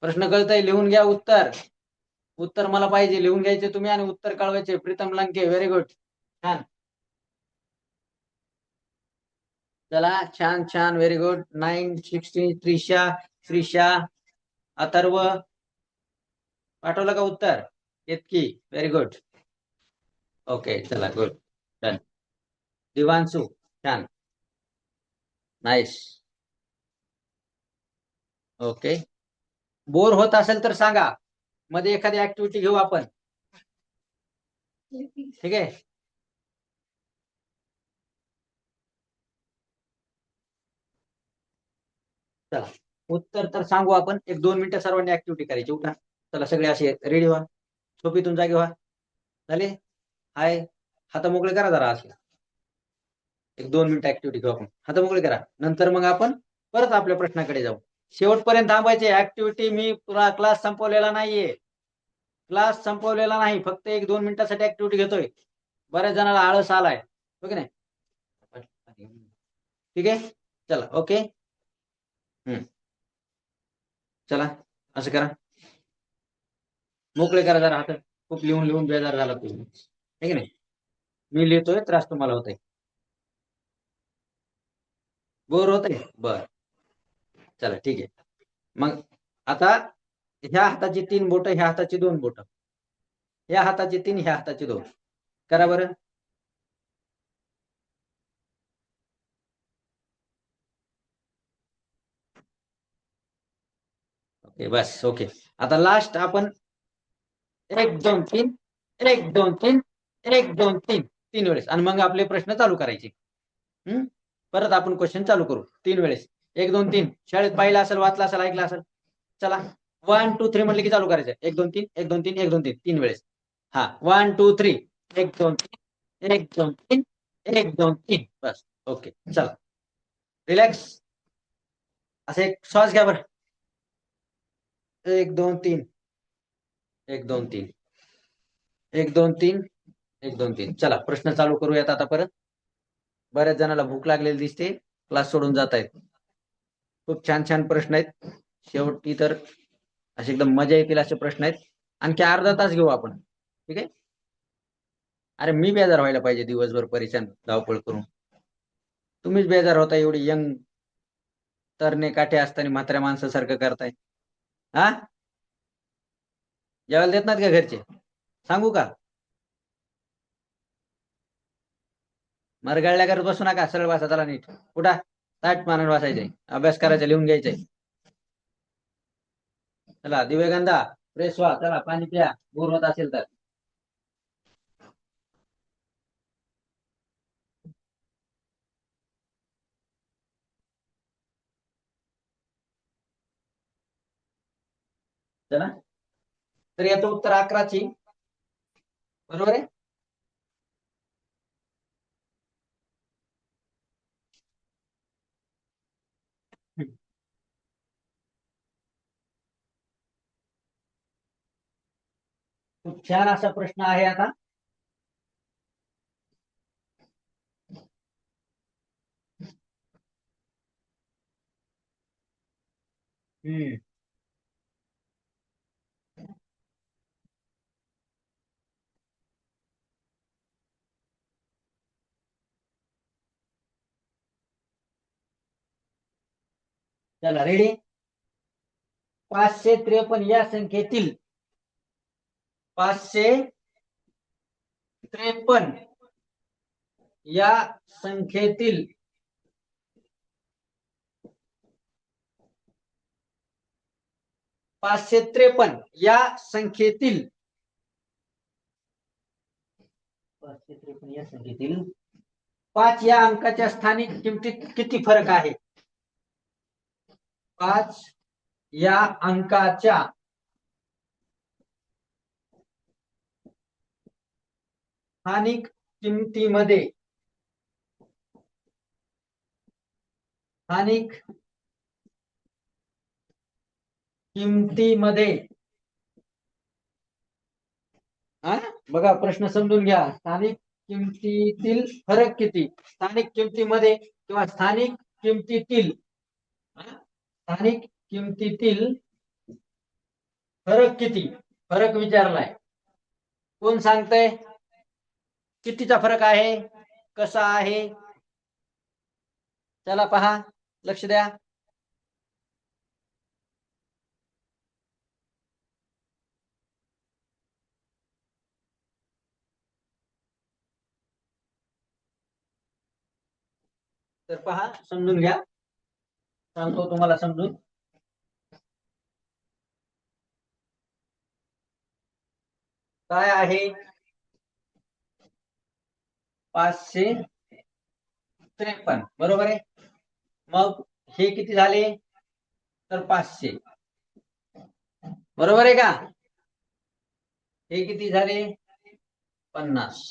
A: प्रश्न कळतंय, लिहून घ्या उत्तर. उत्तर मला पाहिजे, लिहून घ्यायचे तुम्ही आणि उत्तर कळवायचे. प्रीतम लंके, व्हेरी गुड, छान. चला छान छान, व्हेरी गुड. 916 त्रिशा, श्रीशा, अथर्व पाठवलं का उत्तर? इतकी, व्हेरी गुड. ओके चला गुड, डन. दिवांशू छान, नाईस. ओके. बोर होत असेल तर सांगा, मध्ये एखादी ऍक्टिव्हिटी घेऊ आपण, ठीक आहे? चला उत्तर तर सांगू आपण. 1-2 मिनिटं सर्वांनी ऍक्टिव्हिटी करायची. उठा चला, सगळे असे रेडी व्हा, झोपेतून जागे व्हा. झाले? हाय, हात मोकळे करा जरा. असे 1-2 मिनिटं ऍक्टिव्हिटी घेऊ आपण, हात मोकळे करा. नंतर मग आपण परत आपल्या प्रश्नाकडे जाऊ. शेवटपर्यंत थांबायचे. ऍक्टिव्हिटी मी पुरा क्लास संपवलेला नाहीये, क्लास संपवलेला नाही, फक्त 1-2 मिनिटासाठी ऍक्टिव्हिटी घेतोय. बऱ्याच जणांना आळस आलाय, हो की नाही? ठीक आहे, चला ओके. चला असं करा, मोकळे करा जरा हात. खूप लिहून लिहून बेजार झाला तुम्ही, है की नाही? मी लिहितोय, त्रास तुम्हाला होतोय, बोर होतंय. बर चला ठीक आहे. मग आता ह्या हाताची 3 बोट, ह्या हाताची 2 बोट, ह्या हाताची 3, ह्या हाताची 2 करा बरं. ओके बस ओके. आता लास्ट आपण 1 2 3 1 2 3 1 2 3 3 वेळेस, आणि मग आपले प्रश्न चालू करायचे. परत आपण क्वेश्चन चालू करू 3 वेळेस. 1 2 3 शाळेत पाहिलं असेल, वाचलं असेल, ऐकलं असेल. चला 1 2 3 म्हटलं की चालू करायचं. 1 2 3 1 2 3 1 2 3 3 वेळेस. हा 1 2 3 1 2 3 1 2 3 1 2 3 बस ओके. चला रिलॅक्स, असे एक श्वास घ्या बरं. 1 2 3 1 2 3 1 2 3 1 2 3. चला प्रश्न चालू करूयात आता परत. बऱ्याच जणांना भूक लागलेली दिसते, क्लास सोडून जात आहेत. खूप छान छान प्रश्न आहेत, शेवटी तर असे एकदम मजा येतील असे प्रश्न आहेत. आणखी अर्धा तास घेऊ आपण, ठीक आहे. अरे मी बेजार व्हायला पाहिजे दिवसभर परेशान धावपळ करून. तुम्हीच बेजार होता, एवढी यंग तरणे काठे असताना म्हाताऱ्या माणसासारखं करताय. हा, जेवायला देत नाहीत का घरचे? सांगू का? मरगळल्या करत बसू नका, सरळ बसा. चला नीट उठा, ताट मानून बसायचंय, अभ्यास करायचा, लिहून घ्यायचंय. चला दिव्यगंधा, फ्रेश व्हा, चला पाणी प्या, बोर होत असेल तर. चला, तर याचं उत्तर 11ची, बरोबर आहे. खूप छान असा प्रश्न आहे आता. हम्म चला रेडी. 553 या संख्येतील 553 या संख्येतील 553 या संख्येतील 553 या संख्येतील 5 या अंकाच्या स्थानिक किमतीत किती फरक आहे? 5 या अंकाच्या स्थानिक किमतीमध्ये बघा, प्रश्न समजून घ्या. स्थानिक किमतीतील फरक किती? स्थानिक किमतीमध्ये किंवा स्थानिक किमतीतील फरक किती? फरक विचारलाय, कोण सांगतंय? कितीचा फरक आहे, कसा आहे? चला पहा, लक्ष द्या. तर पहा, समजून घ्या, सांगतो तुम्हाला समजून. काय आहे 553, बरोबर आहे. मग हे किती झाले? तर 500, बरोबर आहे का? हे किती झाले? 50.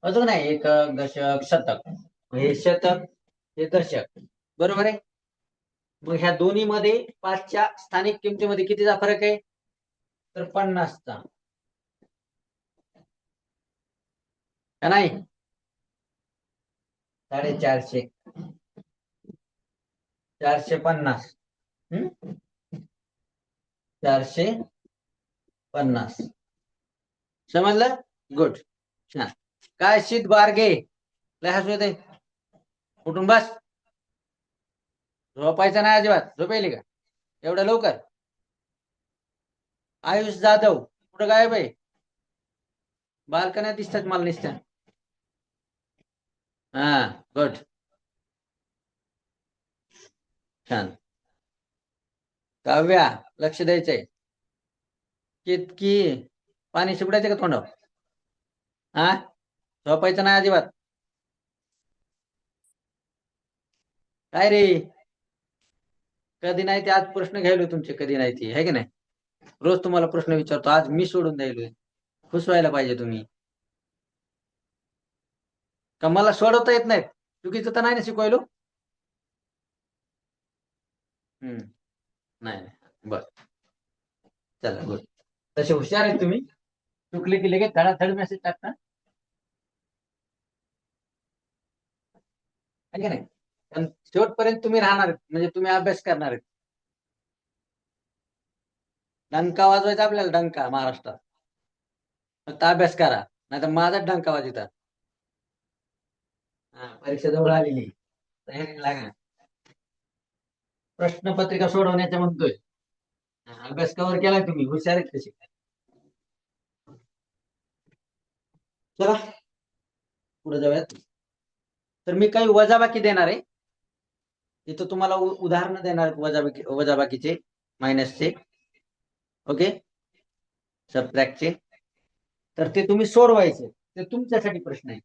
A: अजून नाही, एकक, दशक, शतक. हे शतक, हे दशक, बरोबर आहे. मग ह्या दोन्ही मध्ये 5च्या स्थानिक किमतीमध्ये कितीचा फरक आहे? तर 50चा, का नाही? 450, 450, 450. समजलं? गुड, छान. काय शीत बारगे, लय हसू येते, उठून बस. झोपायचं नाही अजिबात. झोपेली का एवढं लवकर? आयुष जाधव कुठं गायब आहे? बालकन्या दिसतात मला नुसत्या. हा, गुड, छान. काव्या, लक्ष द्यायचंय. कितकी पाणी शिपडायचं का तोंडावर? हा, झोपायचं नाही अजिबात. काय रे, कधी नाही ते आज प्रश्न घ्यायलो तुमचे, कधी नाही ते, है की नाही? रोज तुम्हाला प्रश्न विचारतो, आज मी सोडून द्यायलोय. खुश व्हायला पाहिजे तुम्ही. का मला सोडवता येत नाहीत? चुकीचं तर नाही ना शिकवायलो? नाही नाही, बर, चला गुड. तसे हुशार आहेत तुम्ही, चुकले की लगेच धडाधड मेसेज टाकता, है की नाही? पण शेवटपर्यंत तुम्ही राहणार, म्हणजे तुम्ही अभ्यास करणार आहेत. डंका वाजवायचा आपल्याला, डंका महाराष्ट्रात. फक्त अभ्यास करा, नाही तर माझाच डंका वाजवतात. हा, परीक्षा जवळ आलेली, तयारी लागा. प्रश्नपत्रिका सोडवण्याचा म्हणतोय. हा, अभ्यास कव्हर केलाय तुम्ही, हुशार आहेत तसे. चला पुढे जाऊयात. तर मी काही वजाबाकी देणार आहे. तिथं तुम्हाला उदाहरण देणार आहेत वजाबाकीचे, मायनसचे. ओके, सबट्रॅक्टचे. तर ते तुम्ही सोडवायचे, ते तुमच्यासाठी प्रश्न आहे.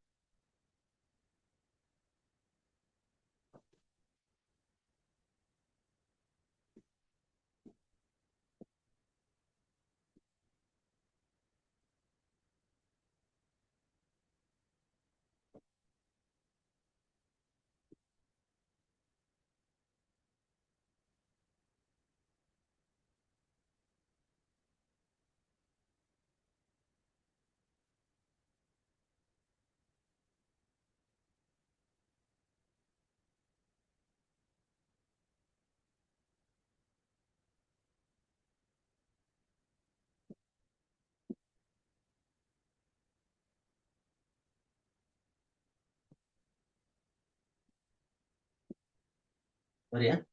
A: बरं.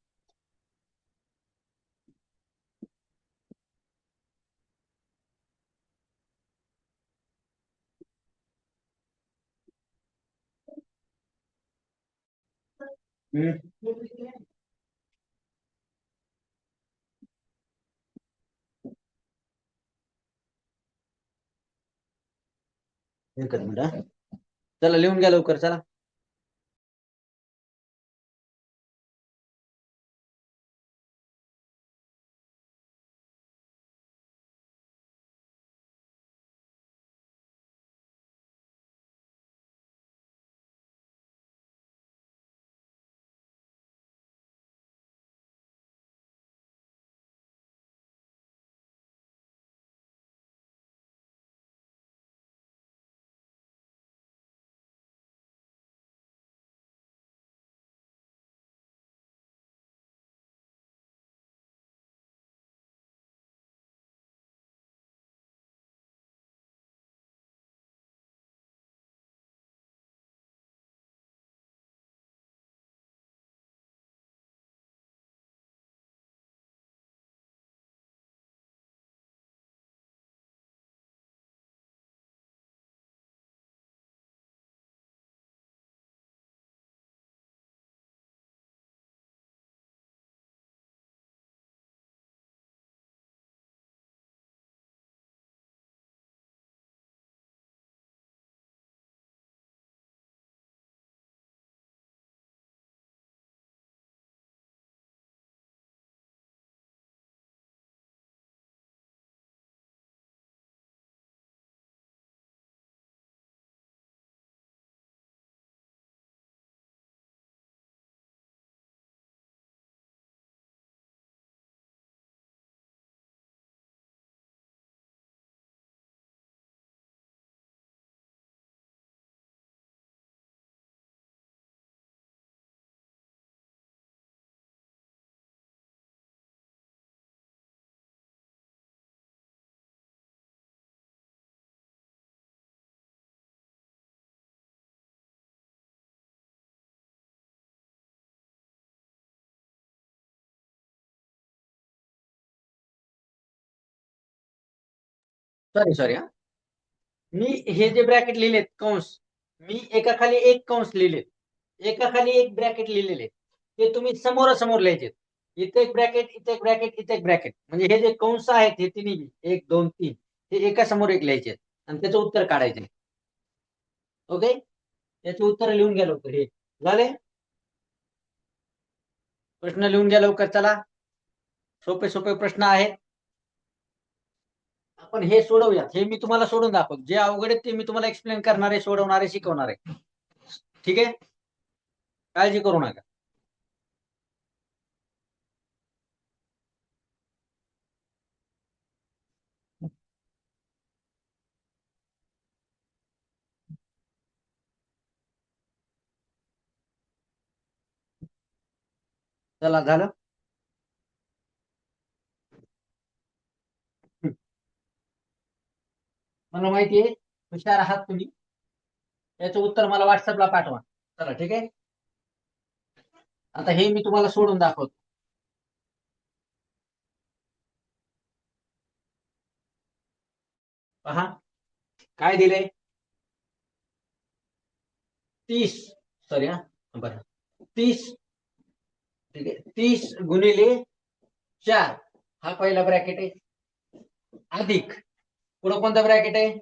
A: एकच मिनिट हा. चला लिहून घ्या लवकर, चला. सॉरी सॉरी हा. मी हे जे ब्रॅकेट लिहिलेत कंस, मी एकाखाली एक कंस लिहिलेत, एकाखाली एक ब्रॅकेट लिहिलेले, ते तुम्ही समोरासमोर लिहायचे. इथे एक ब्रॅकेट, इथे एक ब्रॅकेट, इथे एक ब्रॅकेट, म्हणजे हे जे कंस आहेत हे तिन्ही, 1 2 3, हे एका समोर एक लिहायचे आणि त्याचं उत्तर काढायचे. ओके, याचे उत्तर लिहून घ्या लवकर. हे झाले प्रश्न, लिहून घ्या लवकर, चला. सोपे सोपे प्रश्न आहेत. आपण हे सोडवूया. हे मी तुम्हाला सोडून दाखवतो. जे अवघड आहे ते मी तुम्हाला एक्सप्लेन करणार आहे, सोडवणार आहे, शिकवणार आहे. ठीक आहे, काळजी करू नका. चला झालं. मला माहितीये हुशार आहात तुम्ही. याचं उत्तर मला व्हॉट्सअपला पाठवा. चला ठीक आहे. आता हे मी तुम्हाला सोडून दाखवतो. पहा काय दिले. 30 सॉरी बरं 30 ठीक आहे 30 गुणिले 4 हा पहिला ब्रॅकेट आहे. अधिक पुढं कोणता ब्रॅकेट आहे.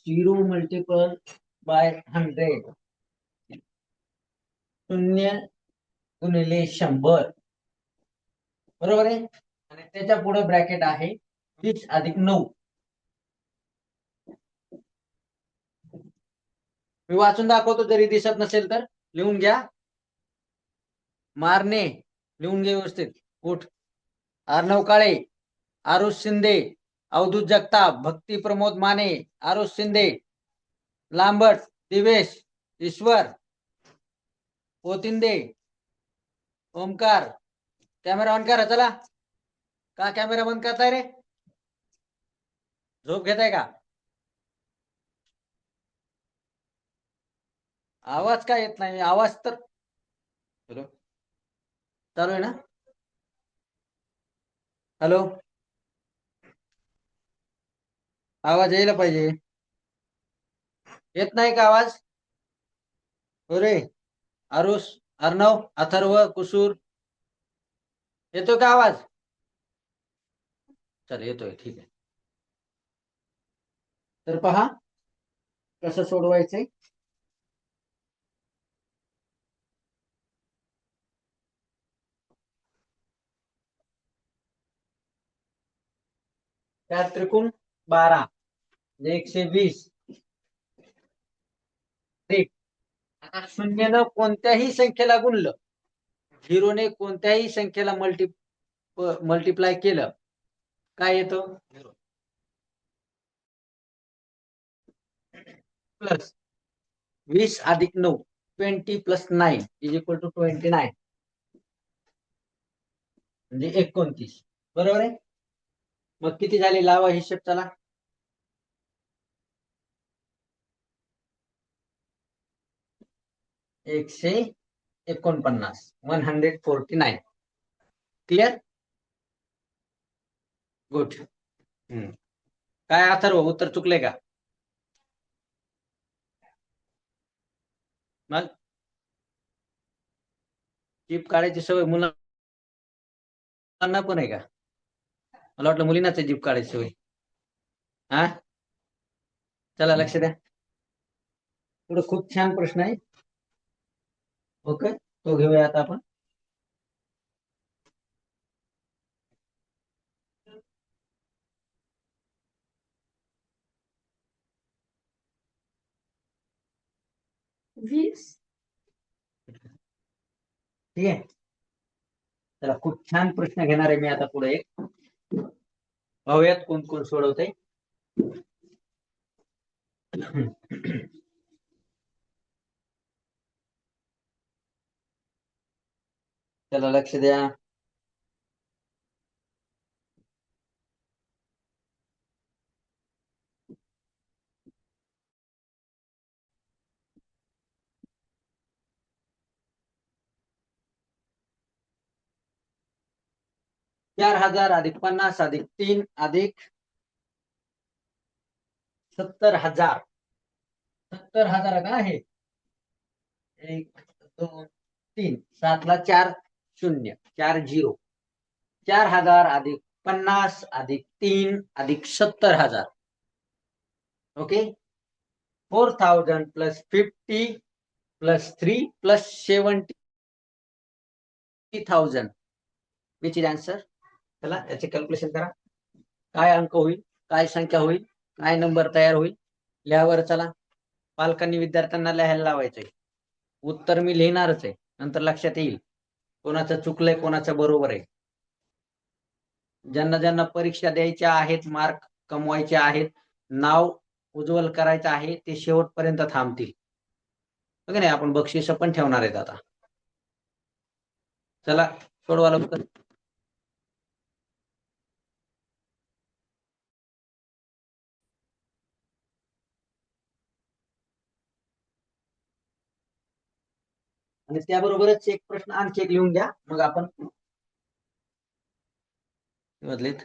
A: 0 मल्टिपल बाय 100 0 गुणिले 100 बरोबर आहे. आणि त्याच्या पुढे ब्रॅकेट आहे 30 अधिक 9. मी वाचून दाखवतो जरी दिसत नसेल तर लिहून घ्या. मारणे लिहून घे व्यवस्थित. उठ. अर्णव काळे, आरुष शिंदे, अवधूत जगताप, भक्ती प्रमोद माने, आरुष शिंदे, लांबट, दिवेश, ईश्वर, पोतिंदे, ओमकार. कॅमेरा ऑन करा. चला. का कॅमेरा बंद करताय रे. झोप घेताय का. आवाज का येत नाही. आवाज तर हॅलो चालू आहे ना. हॅलो आवाज यायला पाहिजे. येत नाही का आवाज. अरे आरुष, अर्णव, अथर्व, कुसूर येतोय का आवाज. चल येतोय ठीक आहे. तर पहा कसं सोडवायचंय. त्यात त्रिकोण 12 म्हणजे 120. आता शून्यानं कोणत्याही संख्येला गुणलं, झिरोने कोणत्याही संख्येला मल्टिप्लाय केलं काय येतं. प्लस 20 अधिक 9 20 प्लस 9 इज इक्वल टू 29 म्हणजे 29 बरोबर आहे. मग किती झाले लावा हिशेब. चला 149 149 क्लिअर. गुड. काय अथर्व उत्तर चुकले का. मग जीप काढायची सवय मुलांना पण आहे का. मला वाटलं मुलींनाच जीप काढायची सवय. हा चला लक्ष द्या. पुढे खूप छान प्रश्न आहे. ओके तो घेऊया आता आपण. ठीक आहे. चला खूप छान प्रश्न घेणार आहे मी आता पुढे एक. पाहूयात कोण कोण सोडवते. चला लक्ष द्या. $4,000 अधिक 50 अधिक 3 अधिक 70,000. 70,000 का आहे. 1 2 3 7 ला 4 0 4 0. 4,000 अधिक 50 अधिक 3 अधिक 70,000. Okay 4,000 plus 50 plus 3 plus 70,000 which is answer. चला याचे कॅल्क्युलेशन करा. काय अंक होईल, काय संख्या होईल, काय नंबर तयार होईल. लिहावर चला. पालकांनी विद्यार्थ्यांना लिहायला लावायचंय. उत्तर मी लिहिणारच आहे. नंतर लक्षात येईल कोणाचं चुकलंय कोणाचं बरोबर आहे. ज्यांना ज्यांना परीक्षा द्यायच्या आहेत, मार्क कमवायचे आहेत, नाव उज्ज्वल करायचं आहे ते शेवटपर्यंत थांबतील. बघा नाही आपण बक्षीस पण ठेवणार आहेत आता. चला सोडवा लवकर. आणि त्याबरोबरच एक प्रश्न आणखी एक लिहून घ्या, मग आपण बदलेत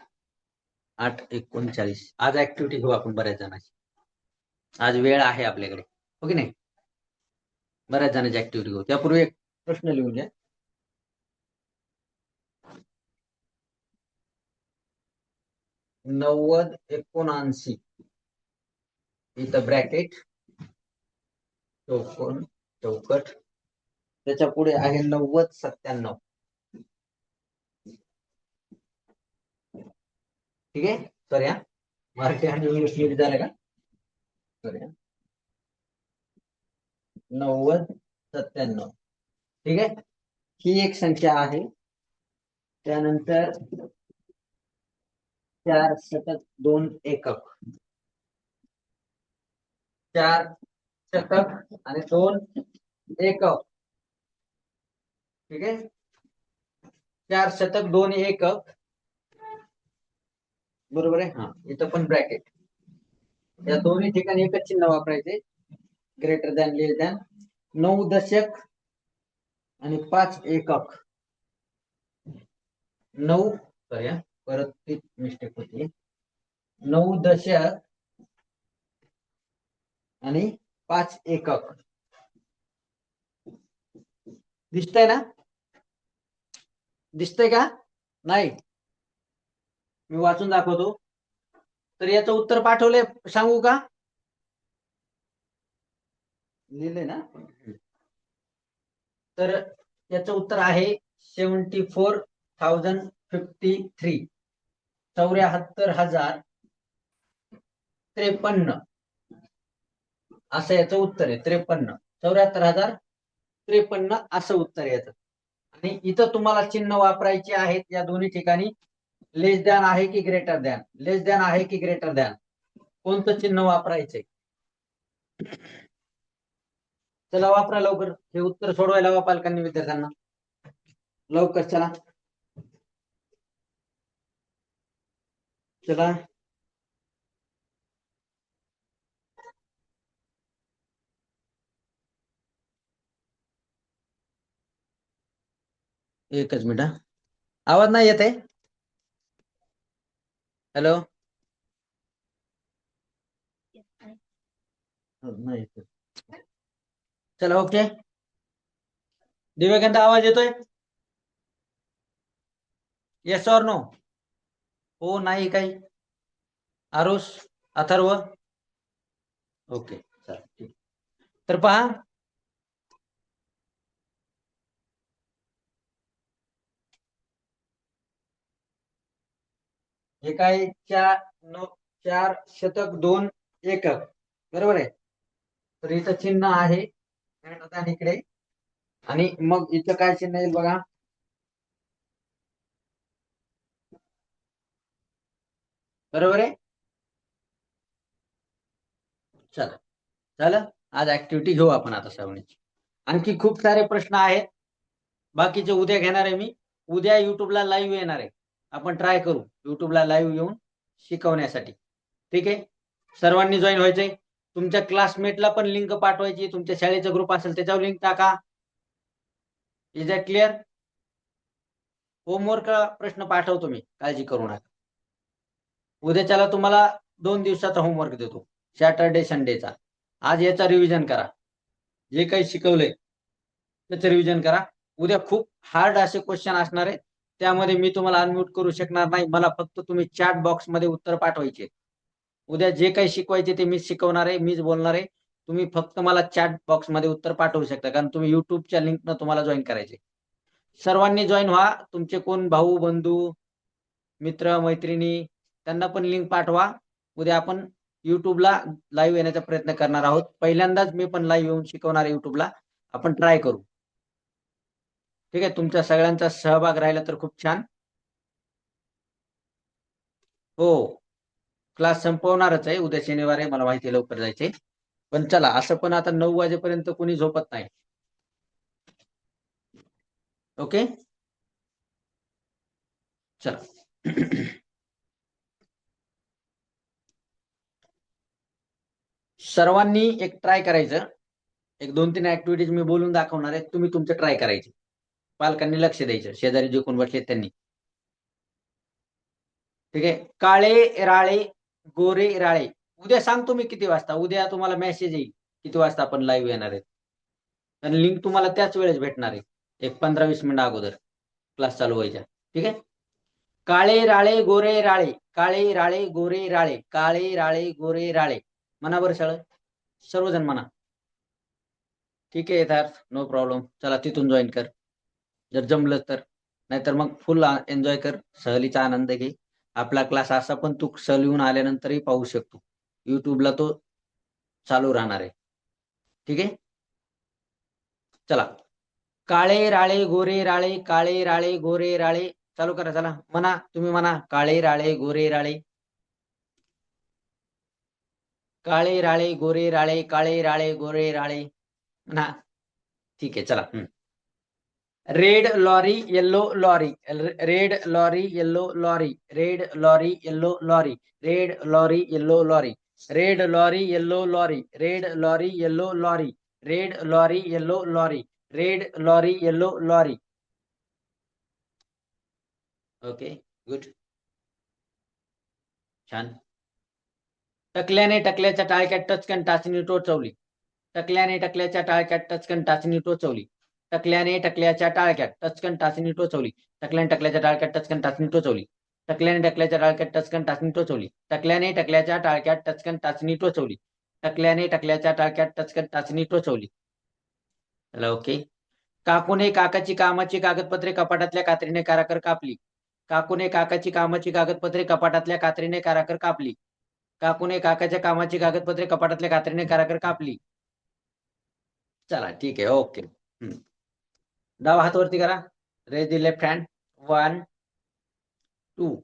A: 8:39. आज ऍक्टिव्हिटी घेऊ आपण बऱ्याच जणांची. आज वेळ आहे आपल्याकडे, हो की नाही? बऱ्याच जणांची ऍक्टिव्हिटी घेऊ. त्यापूर्वी एक प्रश्न लिहून घ्या. 90-79 इथं ब्रॅकेट चौकोन चौकट, त्याच्या पुढे आहे 90-97. ठीक आहे. सॉरी हा, मराठी आणि इंग्लिश मध्ये झालं का? सॉरी, 90-97. ठीक आहे. ही एक संख्या आहे. त्यानंतर 4 शतक 2 एकक, 4 शतक आणि 2 एकक. ठीक आहे. 4 शतक 2 एकक, बरोबर आहे. हा, इथं पण ब्रॅकेट. या दोन्ही ठिकाणी एकच चिन्ह वापरायचे, ग्रेटर दॅन लेस दॅन. 9 दशक आणि 5 एकक. 9, सॉरी परत ती मिस्टेक होती. 9 दशक आणि 5 एकक. दिसतंय ना? दिसतंय का? नाही, मी वाचून दाखवतो. तर याचं उत्तर पाठवलंय, सांगू का? लिहिलंय ना? तर याचं उत्तर आहे 74,053. 74,053 असं याचं उत्तर आहे. 53, 74,053 असं उत्तर आहे याचं. आणि इथं तुम्हाला चिन्ह वापरायचे आहेत या दोन्ही ठिकाणी. लेस दॅन आहे की ग्रेटर दॅन, लेस दॅन आहे की ग्रेटर दॅन, कोणतं चिन्ह वापरायचंय? चला वापरा लवकर. हे उत्तर सोडवायला हवं पालकांनी विद्यार्थ्यांना. लवकर चला चला. एकच मिनिट. आवाज नाही येत आहे? हॅलो, नाही येत. चला ओके. दिव्यकांत आवाज येतोय? Yes or no? हो नाही काही. आरुष, अथर्व, ओके चला ठीक. तर पहा, हे काय 4 शतक 2 एकक, बरोबर आहे. तर इथं चिन्ह आहे इकडे, आणि मग इथं काय चिन्ह येईल बघा. बरोबर आहे. चला झालं. आज ऍक्टिव्हिटी घेऊ आपण आता सर्वांची. आणखी खूप सारे प्रश्न आहेत, बाकीचे उद्या घेणार आहे मी. उद्या युट्यूबला लाईव्ह येणार आहे. आपण ट्राय करू युट्यूबला लाईव्ह येऊन शिकवण्यासाठी. ठीक आहे. सर्वांनी जॉईन व्हायचंय. तुमच्या क्लासमेटला पण लिंक पाठवायची. तुमच्या शाळेचा ग्रुप असेल त्याच्यावर लिंक टाका. Is that clear? होमवर्क प्रश्न पाठवतो मी, काळजी करू नका. उद्याच्याला तुम्हाला 2 दिवसाचा होमवर्क देतो, सॅटर्डे संडेचा. आज याचा रिव्हिजन करा. जे काही शिकवलंय त्याचं रिव्हिजन करा. उद्या खूप हार्ड असे क्वेश्चन असणार आहे, त्यामध्ये मी तुम्हाला अनम्यूट करू शकणार नाही. मला फक्त तुम्ही चॅट बॉक्स मध्ये उत्तर पाठवायचे. उद्या जे काही शिकवायचे ते मीच शिकवणार आहे, मीच बोलणार आहे. तुम्ही फक्त मला चॅट बॉक्स मध्ये उत्तर पाठवू शकता, कारण तुम्ही युट्यूबच्या लिंकनं तुम्हाला जॉईन करायचे. सर्वांनी जॉईन व्हा. तुमचे कोण भाऊ बंधू मित्र मैत्रिणी त्यांना पण लिंक पाठवा. उद्या आपण युट्यूबला लाईव्ह येण्याचा प्रयत्न करणार आहोत. पहिल्यांदाच मी पण लाईव्ह येऊन शिकवणार आहे युट्यूबला. आपण ट्राय करू. ठीक आहे. तुमच्या सगळ्यांचा सहभाग राहिला तर खूप छान. हो, क्लास संपवणारच आहे. उद्या शनिवार आहे, मला माहिती आहे लवकर जायचे. पण चला, असं पण आता 9 वाजेपर्यंत कोणी झोपत नाही. ओके चला. सर्वांनी एक ट्राय करायचं. एक 2-3 ऍक्टिव्हिटीज मी बोलून दाखवणार आहे, तुम्ही तुमचं ट्राय करायचे. पालकांनी लक्ष द्यायचं, शेजारी जे कोण बसले त्यांनी. ठीक आहे. काळे राळे गोरे राळे. उद्या सांगतो मी किती वाजता. उद्या तुम्हाला मेसेज येईल किती वाजता आपण लाईव्ह येणार आहे. आणि लिंक तुम्हाला त्याच वेळेस भेटणार आहे, एक 15-20 मिनिटं अगोदर क्लास चालू व्हायच्या. ठीक आहे. काळे राळे गोरे राळे, काळे राळे गोरे राळे, काळे राळे गोरे राळे. म्हणा बरं सर्वजण म्हणा. ठीक आहे यथार्थ, नो प्रॉब्लेम. चला तिथून जॉईन कर जर जमलं तर, नाहीतर मग फुल एन्जॉय कर, सहलीचा आनंद घे. आपला क्लास असा पण तू सहलीहून आल्यानंतरही पाहू शकतो, युट्यूबला तो चालू राहणार आहे. ठीक आहे. चला, काळे राळे गोरे राळे, काळे राळे गोरे राळे. चालू करा. चला म्हणा, तुम्ही म्हणा काळे राळे गोरे राळे, काळे राळे गोरे राळे, काळे राळे गोरे राळे म्हणा. ठीक आहे. चला. Red lorry yellow lorry, red lorry yellow lorry, red lorry yellow lorry, red lorry yellow lorry, red lorry yellow lorry, red lorry yellow lorry, red lorry yellow lorry, red lorry yellow lorry. Okay, good, छान. टकल्याने टकल्याच्या टाळक्यात टचकन टाचणी टोचवली, टकल्याने टकल्याच्या टाळक्यात टचकन टाचणी टोचवली, टकल्याने टकल्याच्या टाळक्यात टचकन टाचणी टोचवली, टकल्याने टकल्याच्या टाळक्यात टचकन टाचणी टोचवली, टकल्याने टकल्याच्या टाळक्यात टचकन टाचणी टोचवली, टकल्याने टकल्याच्या टाळक्यात टचकन टाचणी टोचवली, टकल्याने टकल्याच्या टाळक्यात टचकन टाचणी टोचवली. चला, okay. काकूने काकाची कामाची कागदपत्रे कपाटातल्या कात्रीने काराकर कापली, काकूने काकाची कामाची कागदपत्रे कपाटातल्या कात्रीने काराकर कापली, काकूने काकाच्या कामाची कागदपत्रे कपाटातल्या कात्रीने काराकर कापली. चला, ठीक आहे, ओके. डावा हात वरती करा, raise the left hand. 1 2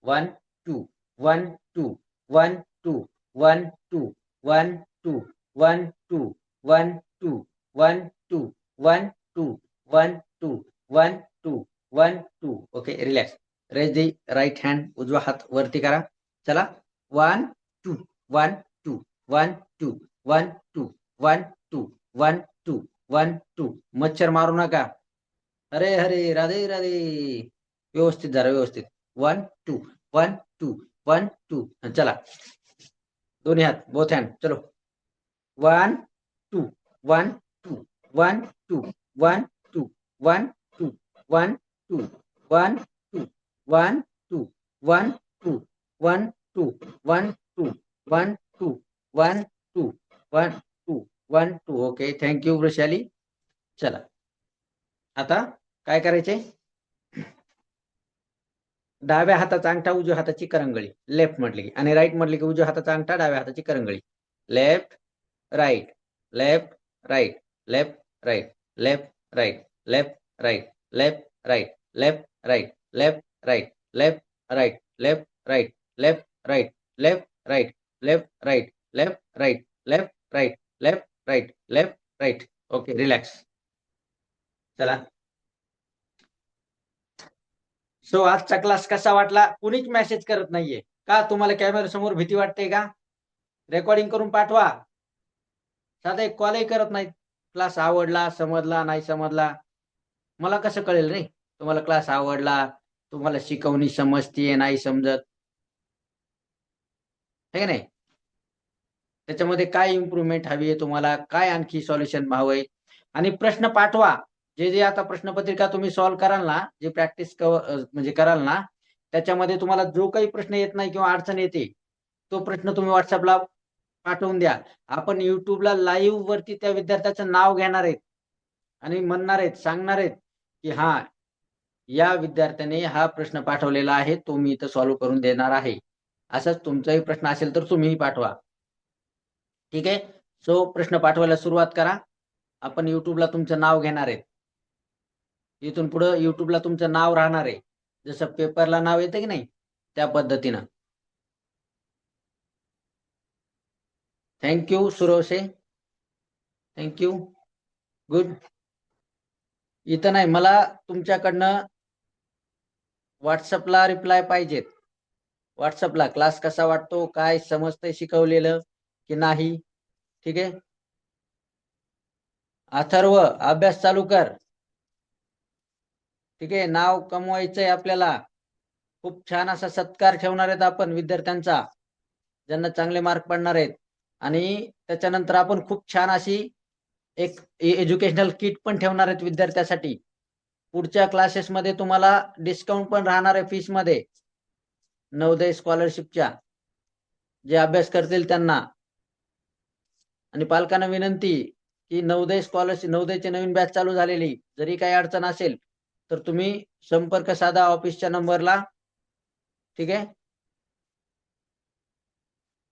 A: 1 2 1 2 1 2 1 2 1 2 1 2 1 2 1 2 1 2 1 2 1 2 1 2. Okay, relax. Raise the right hand, उजवा हात वरती करा. चला, 1 2 1 2 1 2 1 2 1 2 1 2 1 2. मच्छर मारू नका. अरे हरे राधे राधे. व्यवस्थित जरा, व्यवस्थित. 1 2 1 2 1 2. चला, दोन्ही हात, बोथ हँड. चलो, 1 2 1 2 1 2 1 2 1 2 1 2 1 2 1 2 1 2 1 2 1 2 1 2 1 2 1 2 1 2. Okay, thank you Vrushali. चला, आता काय करायचे, डाव्या हाताचा अंगठा उजव्या हाताची करंगळी, लेफ्ट म्हटली की, आणि राईट म्हटली की उजव्या हाताचा अंगठा डाव्या हाताची करंगळी. Left right, left right, left right, left right, left right, left right, left right, left right, left right, left right, left right, left right, left right, left right, left right, left right, left right. Okay, relax. चला, so आजचा class कसा वाटला? कुणीच message करत नाहीये का? तुम्हाला camera समोर भीती वाटते का? रेकॉर्डिंग करून पाठवा. साधा एक कॉलही करत नाहीत. क्लास आवडला, समजला, नाही समजला, मला कसं कळेल रे तुम्हाला क्लास आवडला, तुम्हाला शिकवणी समजतीये नाही समजत, हे नाही? त्याच्यामध्ये काय इम्प्रूव्हमेंट हवी आहे तुम्हाला, काय आणखी सॉल्युशन हवंय, आणि प्रश्न पाठवा. जे जे आता प्रश्नपत्रिका तुम्ही सॉल्व्ह कराल ना, जे प्रॅक्टिस म्हणजे कराल ना, त्याच्यामध्ये तुम्हाला जो काही प्रश्न येत नाही किंवा अडचण येते, तो प्रश्न तुम्ही व्हॉट्सअपला पाठवून द्या. आपण युट्यूबला लाईव्ह वरती त्या विद्यार्थ्याचं नाव घेणार आहेत आणि म्हणणार आहेत, सांगणार आहेत की हा, या विद्यार्थ्याने हा प्रश्न पाठवलेला आहे, तो मी इथं सॉल्व्ह करून देणार आहे. असंच तुमचाही प्रश्न असेल तर तुम्हीही पाठवा. ठीक आहे. सो प्रश्न पाठवायला सुरुवात करा. आपण युट्यूबला तुमचं नाव घेणार आहे. इथून पुढे युट्यूबला तुमचं नाव राहणार आहे, जसं पेपरला नाव येतं की नाही, त्या पद्धतीनं. Thank you Survase, thank you. गुड. इथं नाही, मला तुमच्याकडनं व्हॉट्सअपला रिप्लाय पाहिजेत. व्हॉट्सअपला क्लास कसा वाटतो, काय समजतंय शिकवलेलं की नाही, ठीक आहे. अथर्व अभ्यास चालू कर. ठीक आहे, नाव कमवायचंय आपल्याला. खूप छान असा सत्कार ठेवणार आहेत आपण विद्यार्थ्यांचा, ज्यांना चांगले मार्क पडणार आहेत. आणि त्याच्यानंतर आपण खूप छान अशी एक एज्युकेशनल किट पण ठेवणार आहेत विद्यार्थ्यासाठी. पुढच्या क्लासेसमध्ये तुम्हाला डिस्काउंट पण राहणार आहे फीस मध्ये, नवोदय स्कॉलरशिपच्या, जे अभ्यास करतील त्यांना. आणि पालकांना विनंती की नवोदय स्कॉलरशिप, नवोदयची नवीन बॅच चालू झालेली, जरी काही अडचण असेल तर तुम्ही संपर्क साधा ऑफिसच्या नंबरला. ठीक आहे,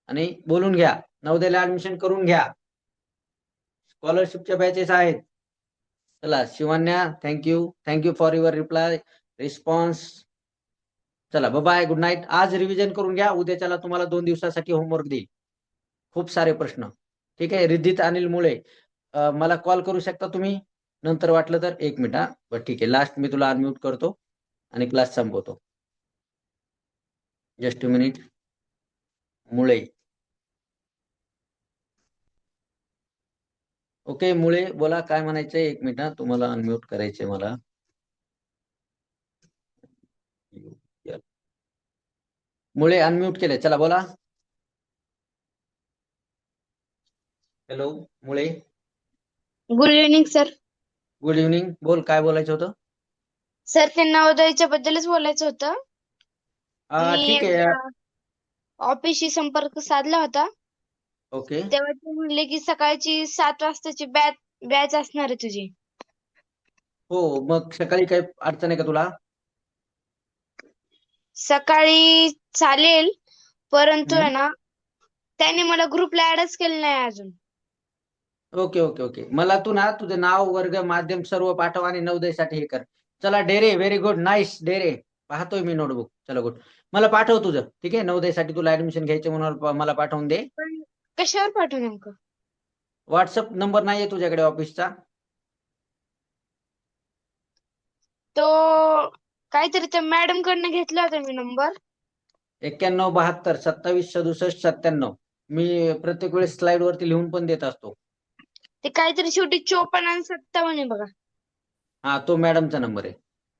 A: आणि बोलून घ्या, नवोदयला ऍडमिशन करून घ्या. स्कॉलरशिपच्या बॅचेस आहेत. चला Shivanya, thank you for your reply response. चला बाय, गुड नाईट. आज रिव्हिजन करून घ्या, उद्याच्याला तुम्हाला 2 दिवसासाठी होमवर्क देईल, खूप सारे प्रश्न. ठीक आहे, रिद्धित अनिल मुळे, मला कॉल करू शकता तुम्ही नंतर वाटलं तर. 1 मिनिट. बरं ठीक आहे, लास्ट मी तुला अनम्यूट करतो आणि क्लास संपवतो. Just 2 minute. मुळे, ओके मुळे बोला, काय म्हणायचंय? 1 मिनिट, तुम्हाला अनम्यूट करायचंय मला. मुळे अनम्यूट केले, चला बोला. हॅलो मुळे.
B: Good evening sir.
A: Good evening, बोल काय बोलायचं होतं.
B: सर ते नवोदयच्या बद्दलच बोलायचं होतं. मी
A: ठीक आहे.
B: एकदा ऑफिसशी संपर्क साधला होता,
A: ओके,
B: तेव्हा ते म्हणले की सकाळची 7 वाजताची बॅच असणार आहे तुझी.
A: हो मग सकाळी काही अडचण आहे का तुला?
B: सकाळी चालेल, परंतु
A: हम्म.
B: आहे ना, त्याने मला ग्रुपला ऍडच केलं नाही अजून.
A: ओके ओके ओके, मला तू ना तुझं नाव, वर्ग, माध्यम सर्व पाठव आणि नवोदयसाठी हे कर. चला डेरे, व्हेरी गुड, नाईस डेरे, पाहतोय मी नोटबुक. चला गुड, मला पाठव तुझं. ठीक आहे, नवोदयसाठी तुला ऍडमिशन घ्यायचे म्हणून मला पाठवून दे.
B: पण कशावर पाठवू नेमकं?
A: व्हॉट्सअप नंबर नाहीये तुझ्याकडे ऑफिसचा?
B: तो काहीतरी त्या मॅडम कडनं घेतला होता मी नंबर.
A: 9172 2767 97. मी प्रत्येक वेळेस स्लाइड वरती लिहून पण देत असतो.
B: ते काहीतरी शेवटी 54 आणि 57 आहे बघा.
A: हा, तो मॅडमचा नंबर आहे.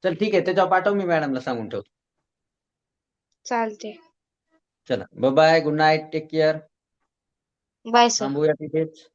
A: चल ठीक आहे, त्याच्यावर पाठव, मी मॅडमला सांगून ठेवतो.
B: चालते.
A: चला bye, good night, take care.
B: Bye sir.
A: थांबूया तिथेच.